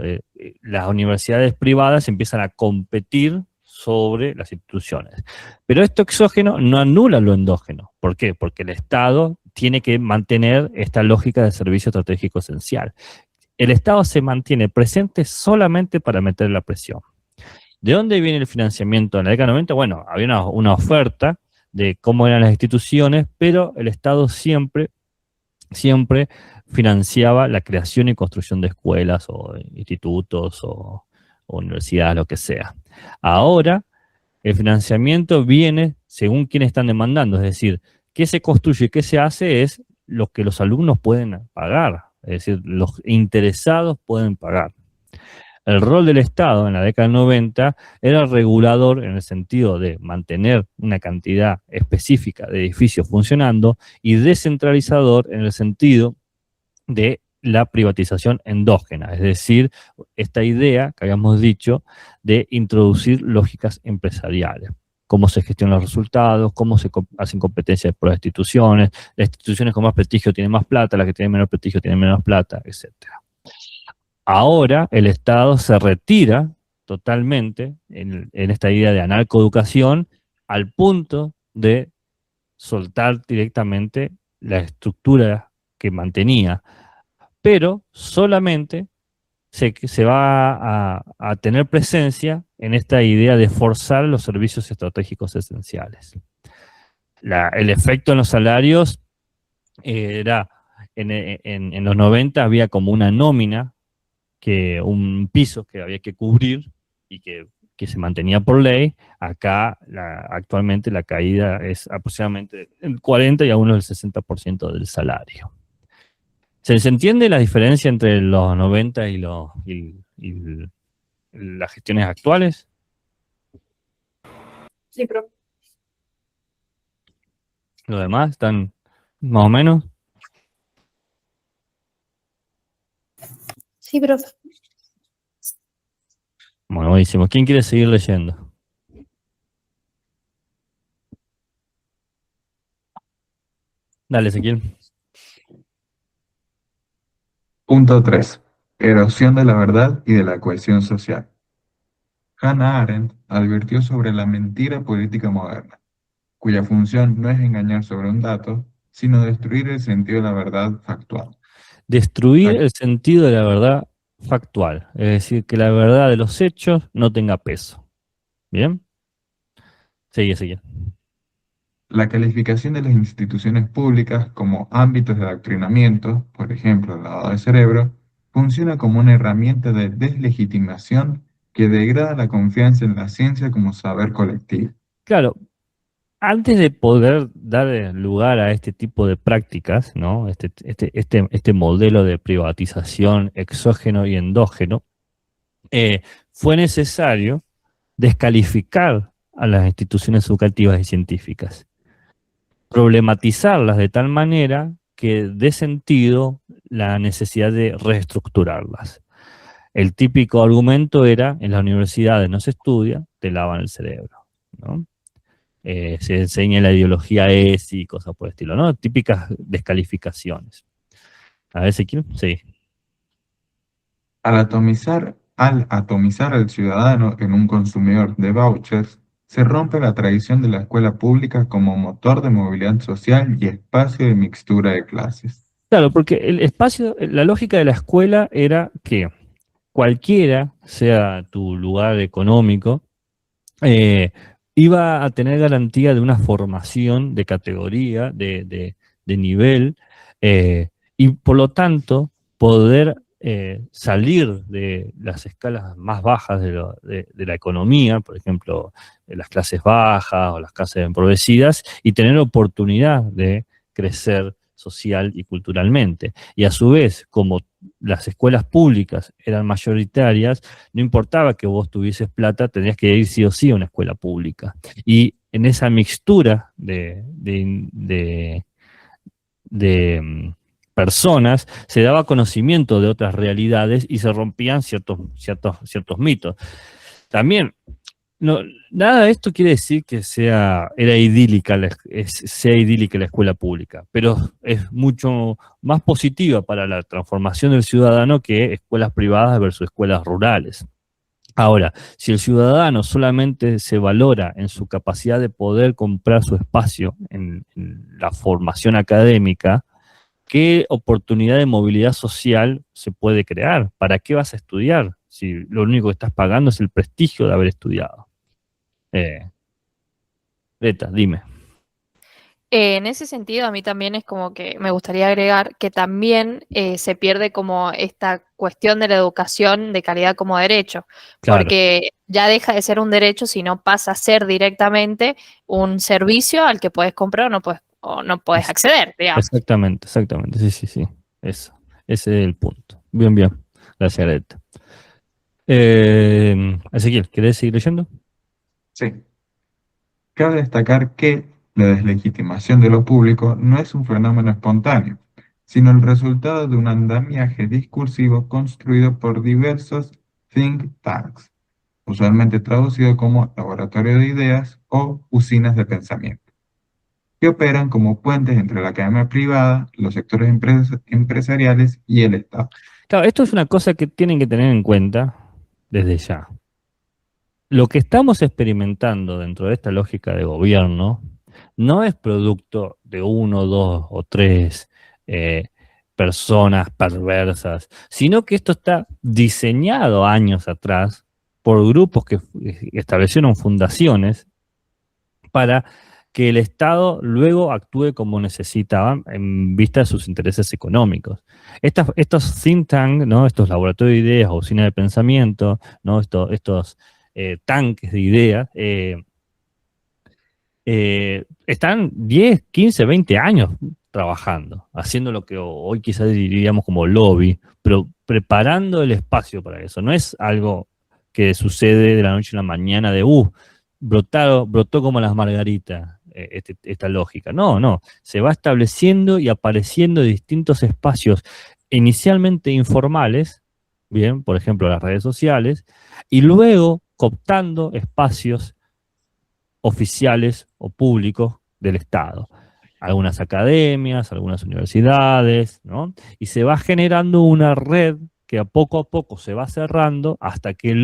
Las universidades privadas empiezan a competir sobre las instituciones. Pero esto exógeno no anula lo endógeno. ¿Por qué? Porque el Estado tiene que mantener esta lógica de servicio estratégico esencial. El Estado se mantiene presente solamente para meter la presión. ¿De dónde viene el financiamiento en la década 90? Bueno, había una oferta de cómo eran las instituciones, pero el Estado siempre financiaba la creación y construcción de escuelas o institutos o universidades, lo que sea. Ahora, el financiamiento viene según quienes están demandando, es decir, qué se construye y qué se hace es lo que los alumnos pueden pagar, es decir, los interesados pueden pagar. El rol del Estado en la década del 90 era regulador en el sentido de mantener una cantidad específica de edificios funcionando y descentralizador en el sentido de la privatización endógena, es decir, esta idea que habíamos dicho de introducir lógicas empresariales, cómo se gestionan los resultados, cómo se hacen competencias por las instituciones con más prestigio tienen más plata, las que tienen menos prestigio tienen menos plata, etc. Ahora el Estado se retira totalmente en esta idea de anarcoeducación al punto de soltar directamente la estructura que mantenía, pero solamente se va a tener presencia en esta idea de forzar los servicios estratégicos esenciales. El efecto en los salarios era, en los 90 había como una nómina, un piso que había que cubrir y que se mantenía por ley. Acá actualmente la caída es aproximadamente el 40 y algunos el 60% del salario. ¿Se entiende la diferencia entre los 90 y las gestiones actuales? Sí, profe. ¿Los demás están más o menos? Sí, profe. Bueno, buenísimo. ¿Quién quiere seguir leyendo? Dale, Ezequiel. Punto 3. Erosión de la verdad y de la cohesión social. Hannah Arendt advirtió sobre la mentira política moderna, cuya función no es engañar sobre un dato, sino destruir el sentido de la verdad factual. Destruir el sentido de la verdad factual, es decir, que la verdad de los hechos no tenga peso. ¿Bien? Sigue. La calificación de las instituciones públicas como ámbitos de adoctrinamiento, por ejemplo, el lavado de cerebro, funciona como una herramienta de deslegitimación que degrada la confianza en la ciencia como saber colectivo. Claro, antes de poder dar lugar a este tipo de prácticas, ¿no? Este modelo de privatización exógeno y endógeno, fue necesario descalificar a las instituciones educativas y científicas, problematizarlas de tal manera que dé sentido la necesidad de reestructurarlas. El típico argumento era, en las universidades no se estudia, te lavan el cerebro, ¿no? Se enseña la ideología ESI y cosas por el estilo, ¿no? Típicas descalificaciones. A ver, Ezequiel, sí. Al atomizar al ciudadano en un consumidor de vouchers, se rompe la tradición de la escuela pública como motor de movilidad social y espacio de mixtura de clases. Claro, porque el espacio, la lógica de la escuela era que cualquiera, sea tu lugar económico, eh, iba a tener garantía de una formación de categoría, de nivel, y por lo tanto poder salir de las escalas más bajas de la economía, por ejemplo, de las clases bajas o las clases empobrecidas, y tener oportunidad de crecer social y culturalmente. Y a su vez, como las escuelas públicas eran mayoritarias, no importaba que vos tuvieses plata, tenías que ir sí o sí a una escuela pública. Y en esa mixtura de personas se daba conocimiento de otras realidades y se rompían ciertos mitos. También, no, nada de esto quiere decir que sea idílica la escuela pública, pero es mucho más positiva para la transformación del ciudadano que escuelas privadas versus escuelas rurales. Ahora, si el ciudadano solamente se valora en su capacidad de poder comprar su espacio en la formación académica, ¿qué oportunidad de movilidad social se puede crear? ¿Para qué vas a estudiar si lo único que estás pagando es el prestigio de haber estudiado? Greta, dime. En ese sentido, a mí también es como que me gustaría agregar que también se pierde como esta cuestión de la educación de calidad como derecho, Claro, porque ya deja de ser un derecho, sino pasa a ser directamente un servicio al que puedes comprar o no puedes acceder, digamos. exactamente, sí. Eso, ese es el punto. Bien, bien. Gracias, Greta. Ezequiel, ¿querés seguir leyendo? Sí. Cabe destacar que la deslegitimación de lo público no es un fenómeno espontáneo, sino el resultado de un andamiaje discursivo construido por diversos think tanks, usualmente traducido como laboratorio de ideas o usinas de pensamiento, que operan como puentes entre la academia privada, los sectores empresariales y el Estado. Claro, esto es una cosa que tienen que tener en cuenta desde ya. Lo que estamos experimentando dentro de esta lógica de gobierno no es producto de uno, dos o tres personas perversas, sino que esto está diseñado años atrás por grupos que establecieron fundaciones para que el Estado luego actúe como necesitaban en vista de sus intereses económicos. Estos think tanks, ¿no? Estos laboratorios de ideas, oficinas de pensamiento, ¿no? Estos tanques de ideas, están 10, 15, 20 años trabajando, haciendo lo que hoy quizás diríamos como lobby, pero preparando el espacio para eso. No es algo que sucede de la noche a la mañana de, brotó como las margaritas esta lógica. No, se va estableciendo y apareciendo distintos espacios inicialmente informales, bien, por ejemplo las redes sociales, y luego cooptando espacios oficiales o públicos del Estado. Algunas academias, algunas universidades, ¿no? Y se va generando una red que a poco se va cerrando hasta que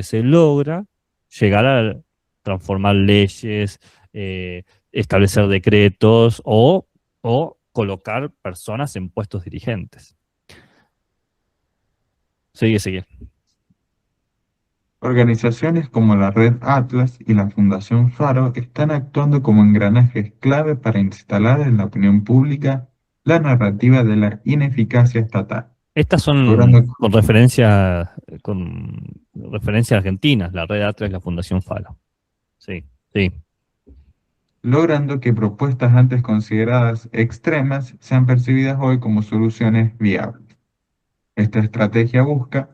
se logra llegar a transformar leyes, establecer decretos o colocar personas en puestos dirigentes. Sigue. Organizaciones como la Red Atlas y la Fundación Faro están actuando como engranajes clave para instalar en la opinión pública la narrativa de la ineficacia estatal, Estas son logrando, con referencia argentinas, la Red Atlas y la Fundación Falo. Sí. logrando que propuestas antes consideradas extremas sean percibidas hoy como soluciones viables. Esta estrategia busca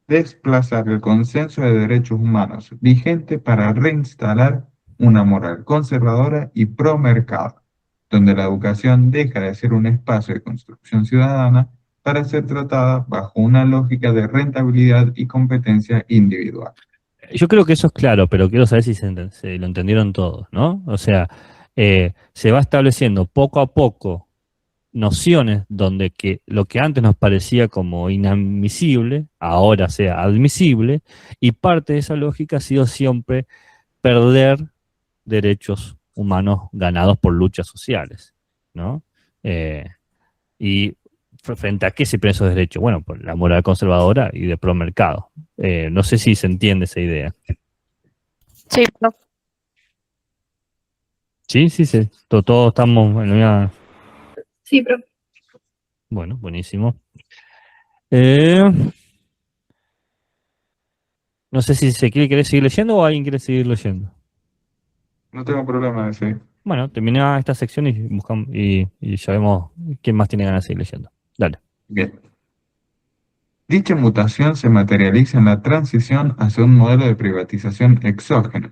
desplazar el consenso de derechos humanos vigente para reinstalar una moral conservadora y pro-mercado, donde la educación deja de ser un espacio de construcción ciudadana para ser tratada bajo una lógica de rentabilidad y competencia individual. Yo creo que eso es claro, pero quiero saber si se lo entendieron todos, ¿no? O sea, se va estableciendo poco a poco nociones donde que lo que antes nos parecía como inadmisible, ahora sea admisible, y parte de esa lógica ha sido siempre perder derechos humanos ganados por luchas sociales, ¿no? Y frente a qué se piensan esos derechos, bueno, por la moral conservadora y de pro mercado. No sé si se entiende esa idea. Sí, profe. Sí, sí, sí. Todos estamos en una... Sí, profe. Bueno, buenísimo. No sé si se quiere seguir leyendo o alguien quiere seguir leyendo. No tengo problema de seguir. Bueno, termina esta sección y buscamos y ya vemos quién más tiene ganas de seguir leyendo. Dale. Bien. Dicha mutación se materializa en la transición hacia un modelo de privatización exógeno.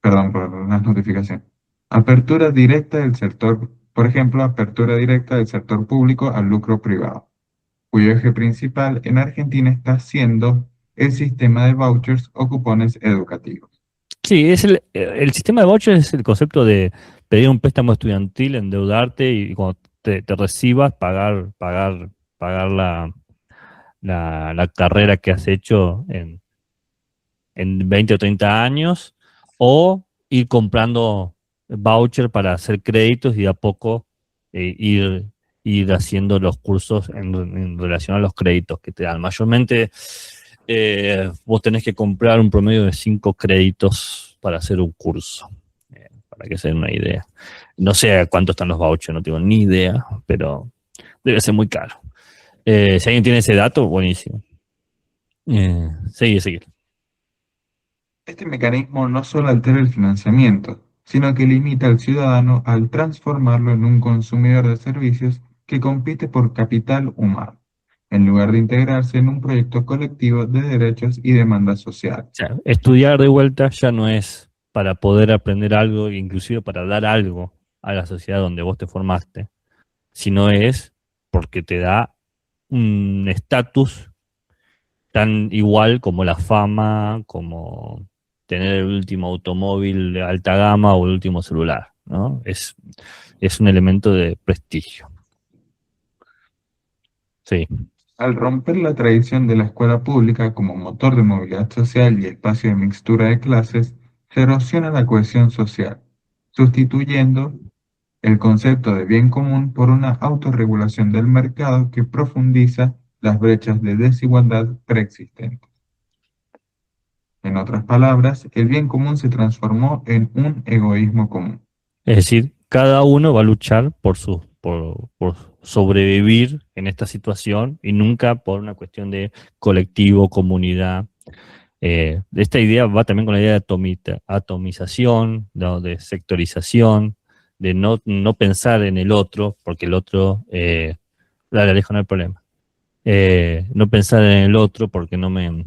Perdón por la notificación. Apertura directa del sector, por ejemplo, apertura directa del sector público al lucro privado, cuyo eje principal en Argentina está siendo el sistema de vouchers o cupones educativos. Sí, es el sistema de vouchers es el concepto de pedir un préstamo estudiantil, endeudarte y cuando te recibas pagar la carrera que has hecho en 20 o 30 años, o ir comprando voucher para hacer créditos y de a poco ir haciendo los cursos en relación a los créditos que te dan. Mayormente vos tenés que comprar un promedio de 5 créditos para hacer un curso, para que se den una idea. No sé a cuánto están los vouchers, no tengo ni idea, pero debe ser muy caro. Si alguien tiene ese dato, buenísimo. Sigue. Este mecanismo no solo altera el financiamiento, sino que limita al ciudadano al transformarlo en un consumidor de servicios que compite por capital humano, en lugar de integrarse en un proyecto colectivo de derechos y demandas sociales. O sea, estudiar de vuelta ya no es para poder aprender algo, inclusive para dar algo a la sociedad donde vos te formaste, sino es porque te da un estatus tan igual como la fama, como tener el último automóvil de alta gama o el último celular, ¿no? Es un elemento de prestigio. Sí. Al romper la tradición de la escuela pública como motor de movilidad social y espacio de mixtura de clases, se erosiona la cohesión social, sustituyendo el concepto de bien común por una autorregulación del mercado que profundiza las brechas de desigualdad preexistentes. En otras palabras, el bien común se transformó en un egoísmo común. Es decir, cada uno va a luchar por sobrevivir en esta situación y nunca por una cuestión de colectivo, comunidad. Esta idea va también con la idea de atomización, ¿no? De sectorización, de no pensar en el otro, porque el otro, dale, Alejo, no hay problema. No pensar en el otro porque no me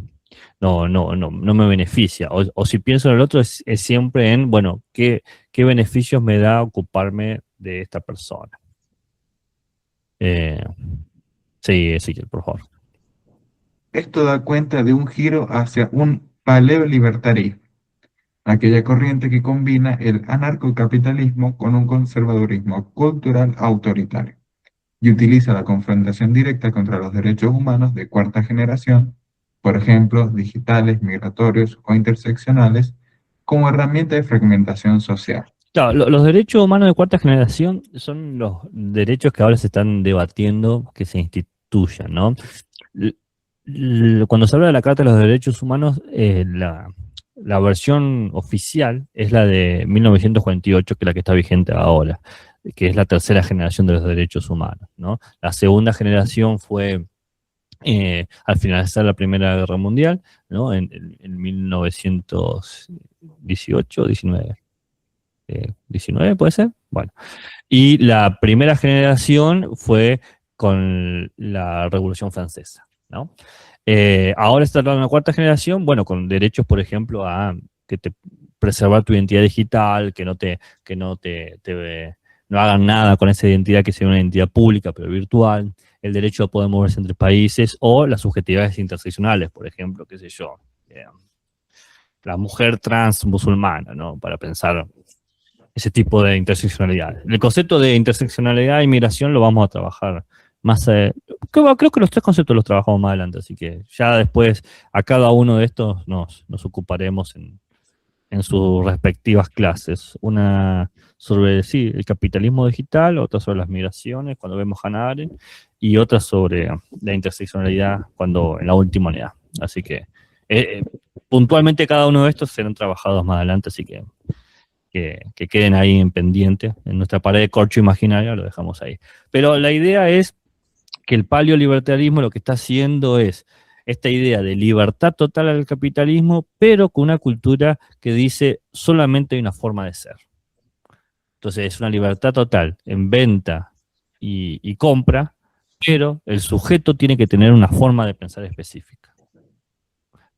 beneficia. O si pienso en el otro es siempre en, bueno, ¿qué beneficios me da ocuparme de esta persona? Sí, Ezequiel, por favor. Esto da cuenta de un giro hacia un paleolibertarismo, aquella corriente que combina el anarcocapitalismo con un conservadurismo cultural autoritario y utiliza la confrontación directa contra los derechos humanos de cuarta generación, por ejemplo, digitales, migratorios o interseccionales, como herramienta de fragmentación social. Claro, los derechos humanos de cuarta generación son los derechos que ahora se están debatiendo que se instituyan, ¿no? Cuando se habla de la Carta de los Derechos Humanos, la versión oficial es la de 1948, que es la que está vigente ahora, que es la tercera generación de los derechos humanos, ¿no? La segunda generación fue al finalizar la Primera Guerra Mundial, ¿no? En 1918, 19. 19, ¿puede ser? Bueno. Y la primera generación fue con la Revolución Francesa, ¿no? Ahora está hablando de la cuarta generación, bueno, con derechos, por ejemplo, a preservar tu identidad digital, que no hagan nada con esa identidad que sea una identidad pública, pero virtual, el derecho a poder moverse entre países o las subjetividades interseccionales, por ejemplo, qué sé yo, la mujer trans musulmana, ¿no? Para pensar ese tipo de interseccionalidad. El concepto de interseccionalidad y migración lo vamos a trabajar más. Creo que los tres conceptos los trabajamos más adelante, así que ya después a cada uno de estos nos ocuparemos en sus respectivas clases. Una sobre sí, el capitalismo digital, otra sobre las migraciones, cuando vemos Hannah Arendt, y otra sobre la interseccionalidad cuando en la última unidad. Así que puntualmente cada uno de estos serán trabajados más adelante, así que queden ahí en pendiente. En nuestra pared de corcho imaginaria lo dejamos ahí. Pero la idea es que el paleolibertarismo lo que está haciendo es esta idea de libertad total al capitalismo, pero con una cultura que dice solamente hay una forma de ser. Entonces es una libertad total en venta y compra, pero el sujeto tiene que tener una forma de pensar específica.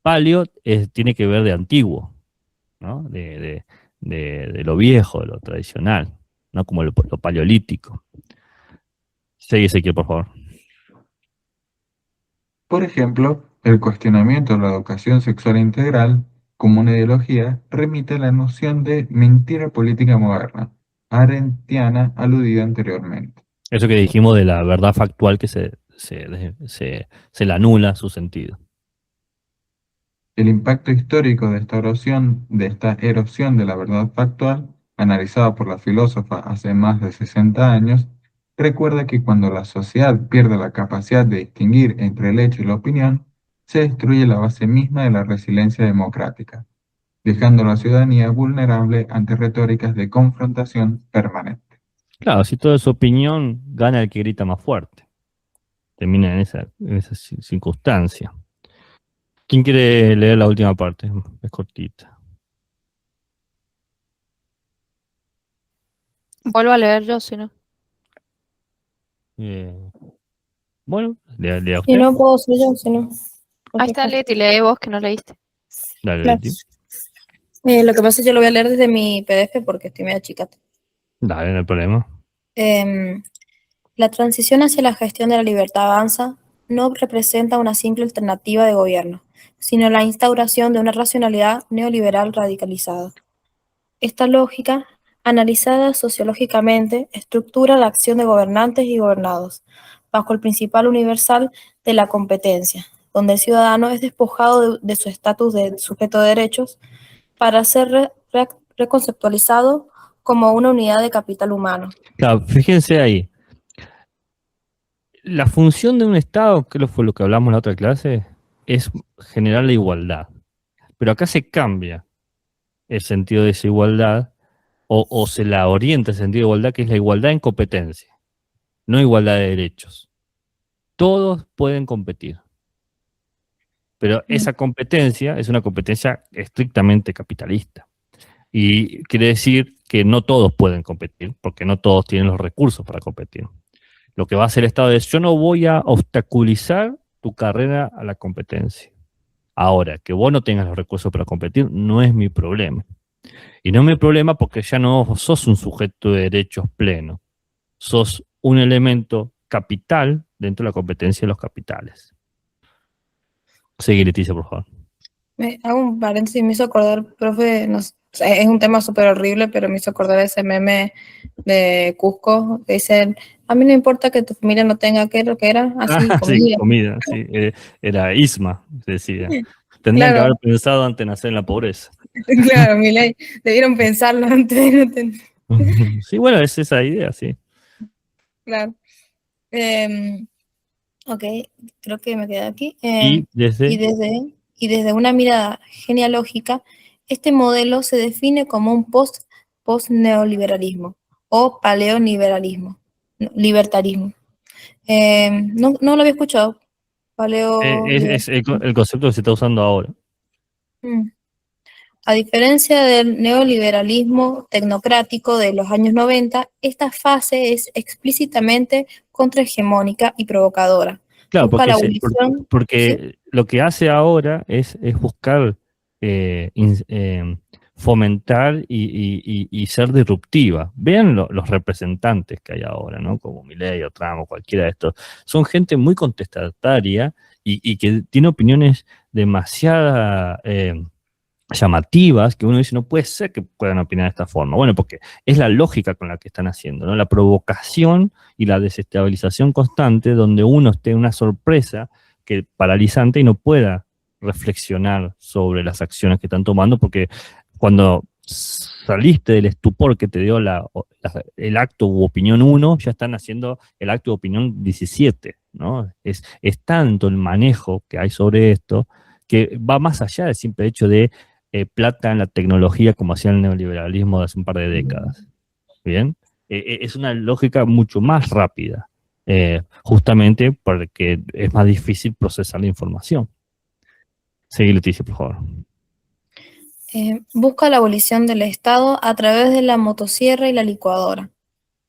Paleo tiene que ver de antiguo, ¿no? De lo viejo, de lo tradicional, no como lo paleolítico. Sigue, Ezequiel, por favor. Por ejemplo, el cuestionamiento de la educación sexual integral como una ideología remite a la noción de mentira política moderna, arendtiana aludida anteriormente. Eso que dijimos de la verdad factual que se le anula su sentido. El impacto histórico de esta erosión de la verdad factual, analizada por la filósofa hace más de 60 años, recuerda que cuando la sociedad pierde la capacidad de distinguir entre el hecho y la opinión, se destruye la base misma de la resiliencia democrática, dejando a la ciudadanía vulnerable ante retóricas de confrontación permanente. Claro, si toda su opinión gana el que grita más fuerte. Termina en esa circunstancia. ¿Quién quiere leer la última parte? Es cortita. Vuelvo a leer yo, si no. Bueno, lea Si usted. no puedo ser yo, si no. Ahí está, Leti, lee vos que no leíste. Dale, Claro. Leti. Lo que pasa es que yo lo voy a leer desde mi PDF porque estoy medio chicata. Dale, no hay problema. La transición hacia la gestión de la libertad avanza no representa una simple alternativa de gobierno, sino la instauración de una racionalidad neoliberal radicalizada. Esta lógica, analizada sociológicamente, estructura la acción de gobernantes y gobernados, bajo el principal universal de la competencia, donde el ciudadano es despojado de su estatus de sujeto de derechos para ser reconceptualizado como una unidad de capital humano. Claro, fíjense ahí. La función de un Estado, que fue lo que hablamos en la otra clase, es generar la igualdad. Pero acá se cambia el sentido de esa igualdad o se la orienta el sentido de igualdad, que es la igualdad en competencia, no igualdad de derechos. Todos pueden competir. Pero esa competencia es una competencia estrictamente capitalista. Y quiere decir que no todos pueden competir, porque no todos tienen los recursos para competir. Lo que va a hacer el Estado es, yo no voy a obstaculizar tu carrera a la competencia. Ahora, que vos no tengas los recursos para competir no es mi problema. Y no es mi problema porque ya no sos un sujeto de derechos pleno. Sos un elemento capital dentro de la competencia de los capitales. Sigue, Leticia, por favor. Me hago un paréntesis, me hizo acordar, profe, no sé, es un tema súper horrible, pero me hizo acordar ese meme de Cusco, que dicen, a mí no importa que tu familia no tenga, ¿qué es lo que era? Así, comida. Sí, comida, sí. Era Isma, decía. Tendrían que haber pensado antes de nacer en la pobreza. Claro, Milei, debieron pensarlo antes de no tener. Sí, bueno, es esa idea, sí. Claro. Ok, creo que me quedé aquí. Y desde una mirada genealógica, este modelo se define como un post-neoliberalismo o paleoliberalismo, libertarismo. No lo había escuchado. es el concepto que se está usando ahora. A diferencia del neoliberalismo tecnocrático de los años 90, esta fase es explícitamente contrahegemónica y provocadora. Claro, Busca porque, la abolición, porque lo que hace ahora es buscar fomentar y ser disruptiva. Vean los representantes que hay ahora, ¿no? Como Milei o Trump o cualquiera de estos. Son gente muy contestataria y que tiene opiniones demasiado llamativas, que uno dice, no puede ser que puedan opinar de esta forma. Bueno, porque es la lógica con la que están haciendo, ¿no? La provocación y la desestabilización constante, donde uno esté en una sorpresa que paralizante y no pueda reflexionar sobre las acciones que están tomando, porque cuando saliste del estupor que te dio el acto u opinión 1, ya están haciendo el acto u opinión 17, ¿no? Es tanto el manejo que hay sobre esto que va más allá del simple hecho de plata en la tecnología como hacía el neoliberalismo de hace un par de décadas. ¿Bien? Es una lógica mucho más rápida, justamente porque es más difícil procesar la información. Seguí, Leticia, por favor. Busca la abolición del Estado a través de la motosierra y la licuadora,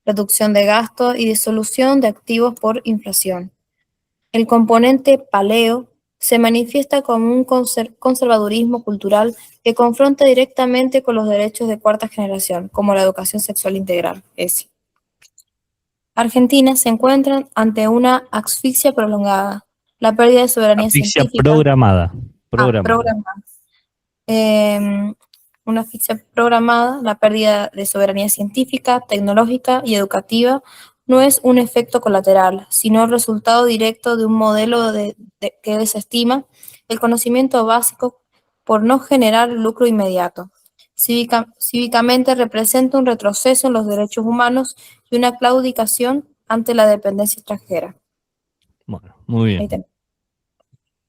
reducción de gastos y disolución de activos por inflación. El componente paleo se manifiesta como un conservadurismo cultural que confronta directamente con los derechos de cuarta generación, como la educación sexual integral, ESI. Argentina se encuentra ante una asfixia prolongada, la pérdida de soberanía Asfixia científica. programada. Programada. Una asfixia programada, la pérdida de soberanía científica, tecnológica y educativa no es un efecto colateral, sino el resultado directo de un modelo que desestima el conocimiento básico por no generar lucro inmediato. Cívicamente representa un retroceso en los derechos humanos y una claudicación ante la dependencia extranjera. Bueno, muy Ahí bien. tenemos.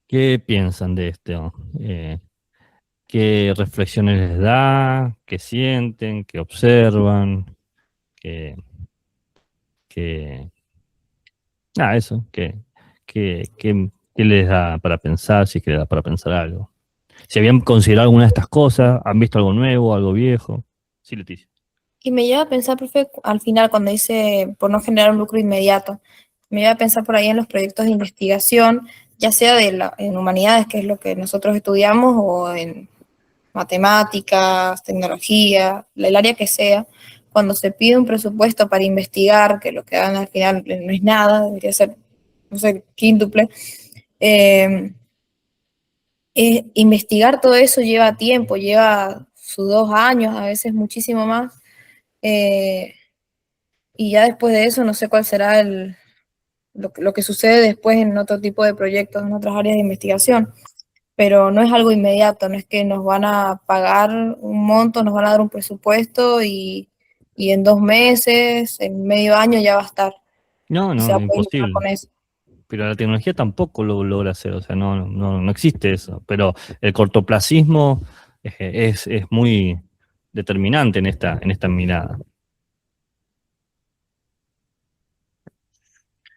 ¿Qué piensan de esto? ¿Qué reflexiones les da? ¿Qué sienten? ¿Qué observan? ¿Qué, qué, eso? ¿Qué les da para pensar? Si es que les da para pensar algo. ¿Se habían considerado alguna de estas cosas? ¿Han visto algo nuevo, algo viejo? Sí, Leticia. Y me lleva a pensar, profe, al final, cuando dice por no generar un lucro inmediato, me lleva a pensar por ahí en los proyectos de investigación, ya sea en humanidades, que es lo que nosotros estudiamos, o en matemáticas, tecnología, el área que sea, cuando se pide un presupuesto para investigar, que lo que dan al final no es nada, debería ser, no sé, quíntuple, investigar todo eso lleva tiempo, lleva sus 2 años, a veces muchísimo más. Y ya después de eso no sé cuál será lo que sucede después en otro tipo de proyectos, en otras áreas de investigación, pero no es algo inmediato, no es que nos van a pagar un monto, nos van a dar un presupuesto y en 2 meses, en medio año ya va a estar. No, Y se va no, a poder investigar imposible. con eso. Pero la tecnología tampoco lo logra hacer, o sea, no existe eso. Pero el cortoplacismo es muy determinante en esta mirada.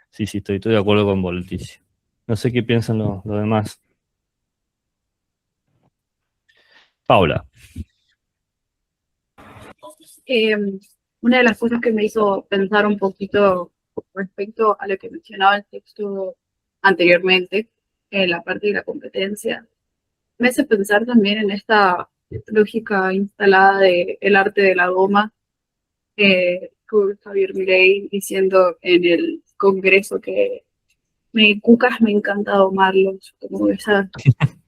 Sí, estoy de acuerdo con vos, Leticia. No sé qué piensan los demás. Paula. Eh, una de las cosas que me hizo pensar un poquito respecto a lo que mencionaba el texto anteriormente, en la parte de la competencia, me hace pensar también en esta lógica instalada de el arte de la goma, con Javier Milei diciendo en el Congreso que cucas me encanta domarlos, como esa,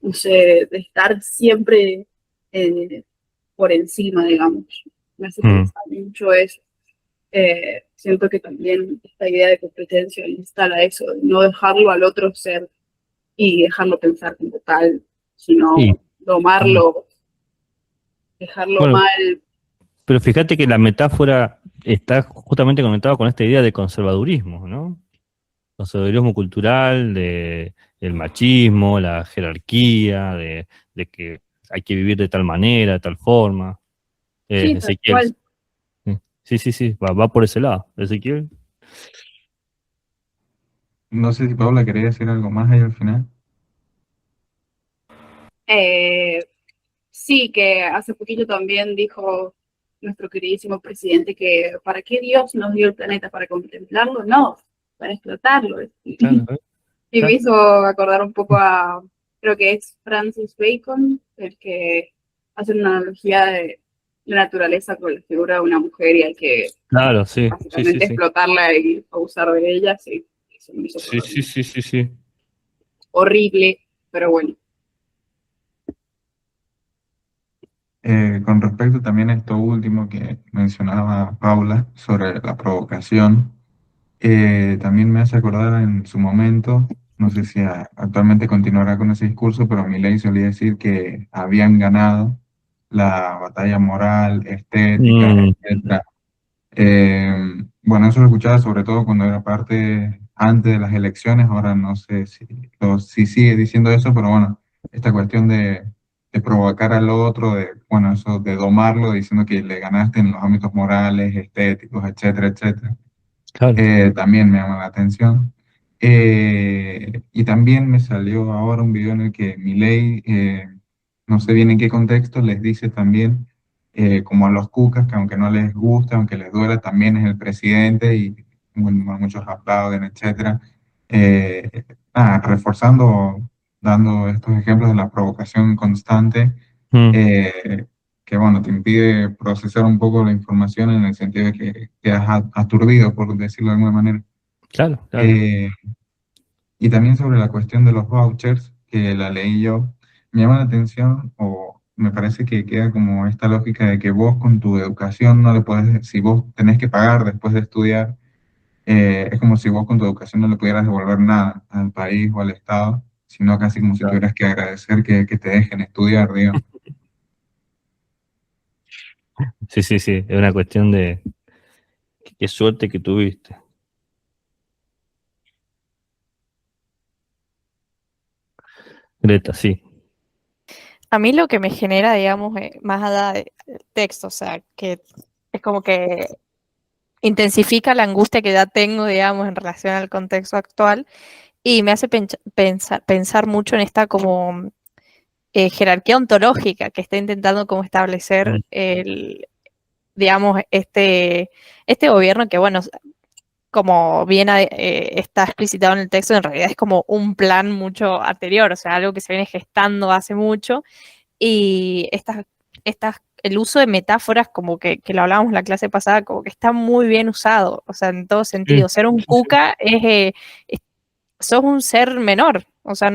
no sé, de estar siempre por encima, digamos. Me hace pensar mucho eso. Siento que también esta idea de competencia instala eso, de no dejarlo al otro ser y dejarlo pensar como tal, sino Sí. domarlo, dejarlo Bueno, mal. pero fíjate que la metáfora está justamente conectada con esta idea de conservadurismo, ¿no? Conservadurismo cultural, del machismo, la jerarquía, de que hay que vivir de tal manera, de tal forma. Sí, tal Ezequiel. cual. Sí, va por ese lado. Ezequiel. No sé si Paula quería decir algo más ahí al final. Sí, que hace poquito también dijo nuestro queridísimo presidente que ¿para qué Dios nos dio el planeta? ¿Para contemplarlo? No, para explotarlo. Claro, Y me claro. hizo acordar un poco a, creo que es Francis Bacon, el que hace una analogía de la naturaleza con la figura de una mujer y hay que Claro, sí. básicamente explotarla y abusar de ella. Sí, eso me hizo acordar. Sí. Horrible, pero bueno. Con respecto también a esto último que mencionaba Paula sobre la provocación, también me hace acordar en su momento, no sé si actualmente continuará con ese discurso, pero Milei solía decir que habían ganado la batalla moral, estética, Mm, etcétera. Bueno, eso lo escuchaba sobre todo cuando era parte antes de las elecciones, ahora no sé si sigue diciendo eso, pero bueno, esta cuestión de provocar al otro, bueno, eso de domarlo, diciendo que le ganaste en los ámbitos morales, estéticos, etcétera, etcétera, claro. también me llama la atención. Y también me salió ahora un video en el que Milei, no sé bien en qué contexto, les dice también, como a los cucas, que aunque no les guste, aunque les duela, también es el presidente y bueno, muchos aplauden, etcétera. Eh, Reforzando, dando estos ejemplos de la provocación constante, Mm, eh, que bueno, te impide procesar un poco la información en el sentido de que quedas aturdido, por decirlo de alguna manera. claro, claro. Eh, y también sobre la cuestión de los vouchers, que la leí yo, me llama la atención o me parece que queda como esta lógica de que vos con tu educación no le podés, si vos tenés que pagar después de estudiar, es como si vos con tu educación no le pudieras devolver nada al país o al Estado, sino casi como si Claro. tuvieras que agradecer que te dejen estudiar, digamos. Sí, sí, sí. Es una cuestión de qué suerte que tuviste. Greta, sí. A mí lo que me genera, digamos, más allá del texto, o sea, que es como que intensifica la angustia que ya tengo, digamos, en relación al contexto actual y me hace pensar mucho en esta como jerarquía ontológica que está intentando como establecer Mm, digamos, este gobierno que, bueno, como bien está explicitado en el texto, en realidad es como un plan mucho anterior, o sea, algo que se viene gestando hace mucho y el uso de metáforas como que lo hablábamos la clase pasada, como que está muy bien usado, o sea, en todo mm, sentido. Ser un sí, sí, cuca sos un ser menor, o sea,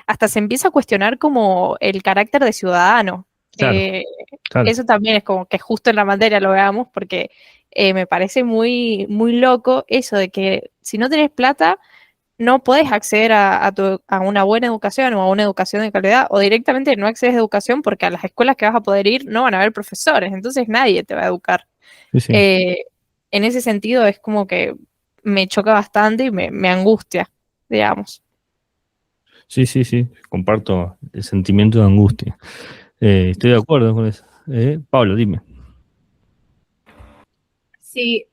hasta se empieza a cuestionar como el carácter de ciudadano. claro, Eh, claro. Eso también es como que justo en la materia lo veamos, porque me parece muy, muy loco eso de que si no tenés plata, no podés acceder a una buena educación o a una educación de calidad, o directamente no accedes a educación porque a las escuelas que vas a poder ir no van a haber profesores, entonces nadie te va a educar. Sí, sí. Eh, en ese sentido es como que me choca bastante y me angustia, digamos. Sí, sí, sí. Comparto el sentimiento de angustia. Estoy de acuerdo con eso. Pablo, dime. Sí,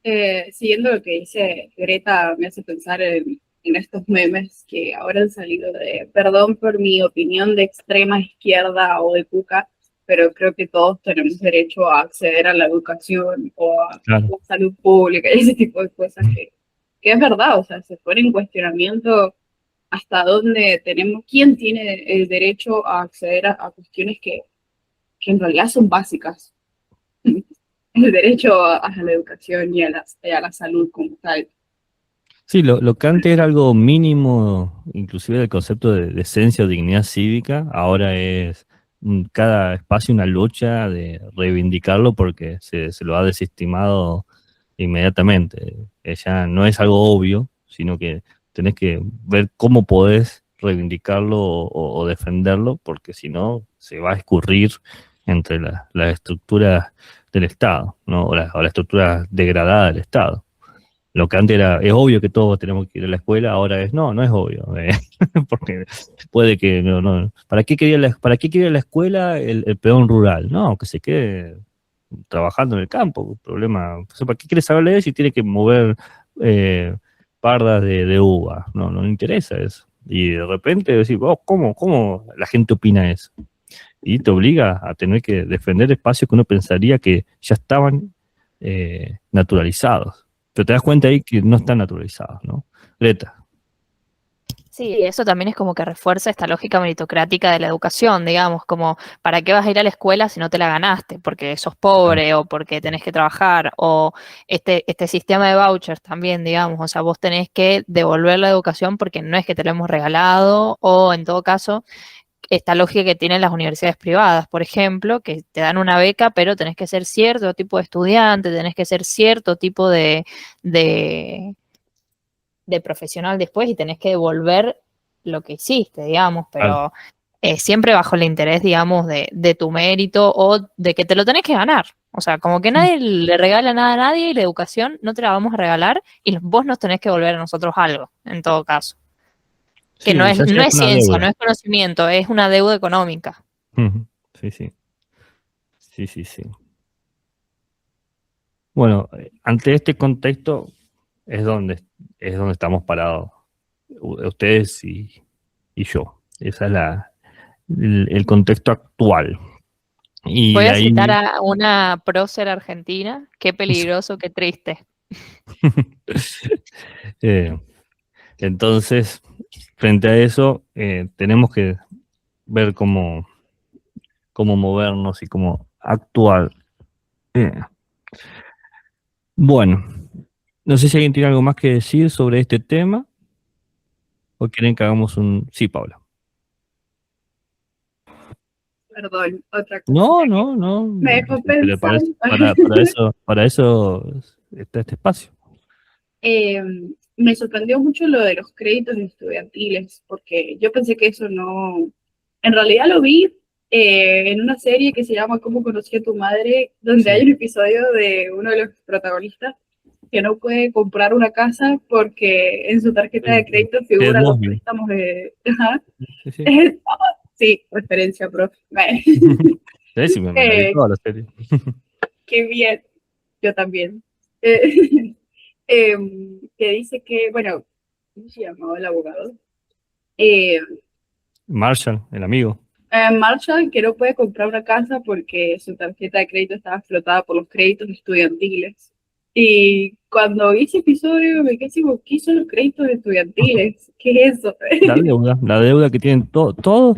siguiendo lo que dice Greta, me hace pensar en estos memes que ahora han salido de, perdón por mi opinión de extrema izquierda o de cuca, pero creo que todos tenemos derecho a acceder a la educación o a Claro. la salud pública y ese tipo de cosas que es verdad, o sea, se pone en cuestionamiento hasta dónde tenemos, quién tiene el derecho a acceder a cuestiones que en realidad son básicas. El derecho a la educación y a la salud como tal. Sí, lo que antes era algo mínimo, inclusive el concepto de decencia o dignidad cívica, ahora es cada espacio una lucha de reivindicarlo porque se lo ha desestimado inmediatamente. Ya no es algo obvio, sino que tenés que ver cómo podés reivindicarlo o defenderlo, porque si no se va a escurrir entre las estructuras del Estado, ¿no? O la estructura degradada del Estado. Lo que antes era, es obvio que todos tenemos que ir a la escuela, ahora es, no es obvio, porque puede que, no. ¿Para qué quería la escuela el peón rural? No, que se quede trabajando en el campo, problema, o sea, ¿para qué quiere saber leer si tiene que mover eh, pardas de uva? No le interesa eso. Y de repente decir, oh, ¿cómo la gente opina eso? Y te obliga a tener que defender espacios que uno pensaría que ya estaban naturalizados. Pero te das cuenta ahí que no están naturalizados, ¿no? Greta. Sí, eso también es como que refuerza esta lógica meritocrática de la educación, digamos, como ¿para qué vas a ir a la escuela si no te la ganaste? Porque sos pobre o porque tenés que trabajar, o este sistema de vouchers también, digamos, o sea, vos tenés que devolver la educación porque no es que te lo hemos regalado, o en todo caso, esta lógica que tienen las universidades privadas, por ejemplo, que te dan una beca, pero tenés que ser cierto tipo de estudiante, tenés que ser cierto tipo de profesional después y tenés que devolver lo que hiciste, digamos, pero siempre bajo el interés, digamos, de tu mérito o de que te lo tenés que ganar. O sea, como que nadie le regala nada a nadie y la educación no te la vamos a regalar y vos nos tenés que devolver a nosotros algo, en todo caso. Que Sí, no es, ya no es es una ciencia, no deuda. es conocimiento, es una deuda económica. Ujú. Sí, sí. Sí, sí, sí. Bueno, ante este contexto es donde estamos parados, ustedes y yo. Esa es el contexto actual. Y Voy de a citar ahí, a una prócer argentina, qué peligroso, qué triste. eh, entonces, frente a eso, tenemos que ver cómo movernos y cómo actuar. Eh, Bueno, no sé si alguien tiene algo más que decir sobre este tema o quieren que hagamos un... Sí, Paula. Perdón, otra No, cosita que no, no. me dejó Pero para, pensando. para eso está este espacio. Eh, Me sorprendió mucho lo de los créditos estudiantiles, porque yo pensé que eso no... En realidad lo vi en una serie que se llama ¿Cómo conocí a tu madre?, donde hay Sí. un episodio de uno de los protagonistas que no puede comprar una casa porque en su tarjeta de crédito Ted figuran los Mosby. préstamos de... Ajá. Sí, sí. Sí, referencia, profe. Sí, me la vi toda la serie. Qué bien, yo también. Que dice que, bueno, ¿cómo se llamaba el abogado? Eh, Marshall, el amigo. Marshall, que no puede comprar una casa porque su tarjeta de crédito estaba explotada por los créditos estudiantiles. Y cuando vi ese episodio me quedé así, como, ¿qué son los créditos estudiantiles? ¿Qué es eso? La deuda que tienen todos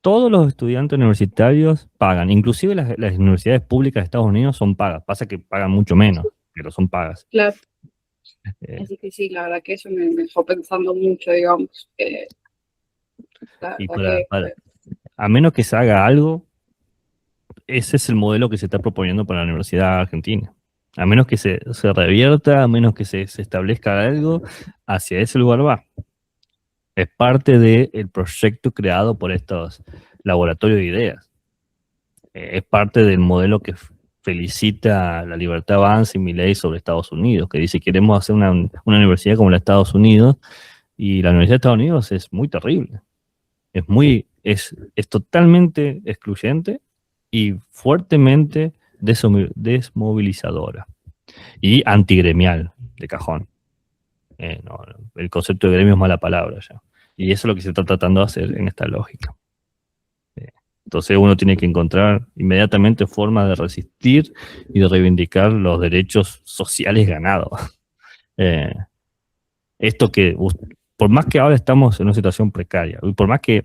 los estudiantes universitarios pagan. Inclusive las universidades públicas de Estados Unidos son pagas. Pasa que pagan mucho menos, pero son pagas. Claro, Eh, así que sí, la verdad que eso me dejó pensando mucho, digamos. La y verdad que a menos que se haga algo, ese es el modelo que se está proponiendo para la Universidad Argentina. A menos que se revierta, a menos que se establezca algo, hacia ese lugar va. Es parte del proyecto creado por estos laboratorios de ideas. Es parte del modelo que felicita la Libertad Avanza y Milei sobre Estados Unidos, que dice queremos hacer una universidad como la de Estados Unidos, y la Universidad de Estados Unidos es muy terrible. Es totalmente excluyente y fuertemente desmovilizadora y antigremial de cajón. El concepto de gremio es mala palabra ya. Y eso es lo que se está tratando de hacer en esta lógica. Entonces uno tiene que encontrar inmediatamente formas de resistir y de reivindicar los derechos sociales ganados. Esto que, por más que ahora estamos en una situación precaria, y por más que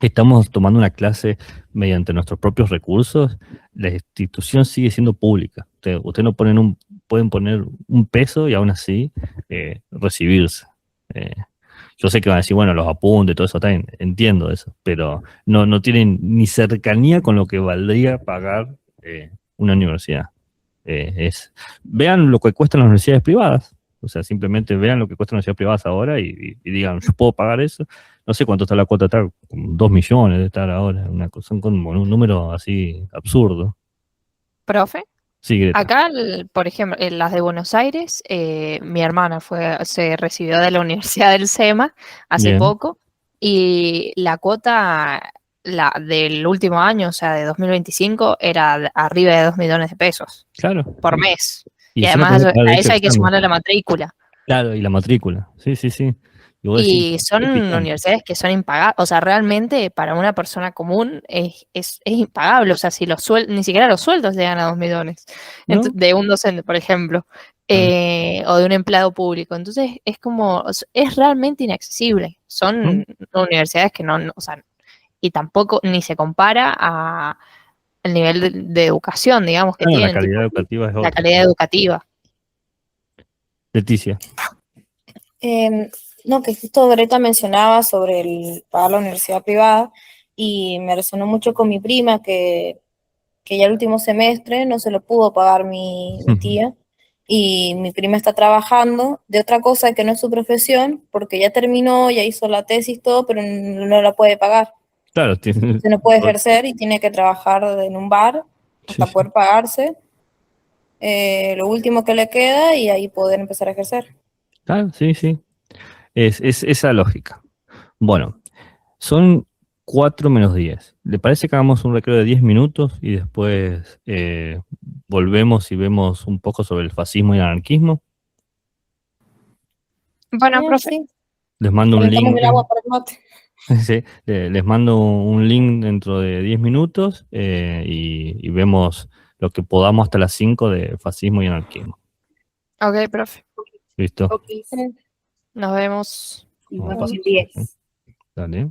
estamos tomando una clase mediante nuestros propios recursos, la institución sigue siendo pública. Usted no pueden poner un peso y aún así recibirse. Eh, yo sé que van a decir, bueno, los apuntes, todo eso, también entiendo eso, pero no tienen ni cercanía con lo que valdría pagar una universidad. Vean lo que cuestan las universidades privadas. O sea, simplemente vean lo que cuestan las universidades privadas ahora y digan, yo puedo pagar eso. No sé cuánto está la cuota, está como 2 millones de estar ahora, son como un número así absurdo. Profe, Sí, Greta. acá, por ejemplo, en las de Buenos Aires, mi hermana se recibió de la Universidad del SEMA hace Bien, poco y la cuota del último año, o sea, de 2025, era arriba de 2 millones de pesos claro. por mes. Y Y encima además tenés que pagar a derecho eso de hay que examen. sumarle la matrícula. Claro, y la matrícula. Sí, sí, sí. Y vos decís, Y son qué picante. universidades que son impagables, o sea, realmente para una persona común es impagable, o sea, si ni siquiera los sueldos llegan a 2 millones ¿No? de un docente, por ejemplo, Ah. o de un empleado público. Entonces es como, es realmente inaccesible. ¿Mm? Son universidades que o sea, y tampoco ni se compara a el nivel de educación, digamos, que Claro, la tienen, tipo, calidad educativa es la otra. calidad educativa. Leticia. No, que justo Greta mencionaba sobre el pagar la universidad privada. y me resonó mucho con mi prima que ya el último semestre no se lo pudo pagar mi tía, y mi prima está trabajando de otra cosa que no es su profesión, porque ya terminó, ya hizo la tesis, todo, pero no la puede pagar. Claro, Se no puede ejercer y tiene que trabajar en un bar hasta poder pagarse lo último que le queda y ahí poder empezar a ejercer. Claro, sí, sí. Es esa lógica. Bueno, son 4 menos 10. ¿Le parece que hagamos un recreo de 10 minutos y después volvemos y vemos un poco sobre el fascismo y el anarquismo? Bueno, Bien, profe. sí. Les mando un Calentamos link. el agua para el mate. Sí, les mando un link dentro de 10 minutos y vemos lo que podamos hasta las 5 de fascismo y anarquismo. Ok, profe. ¿Listo? Ok, Nos vemos. nos vemos en 10. Dale.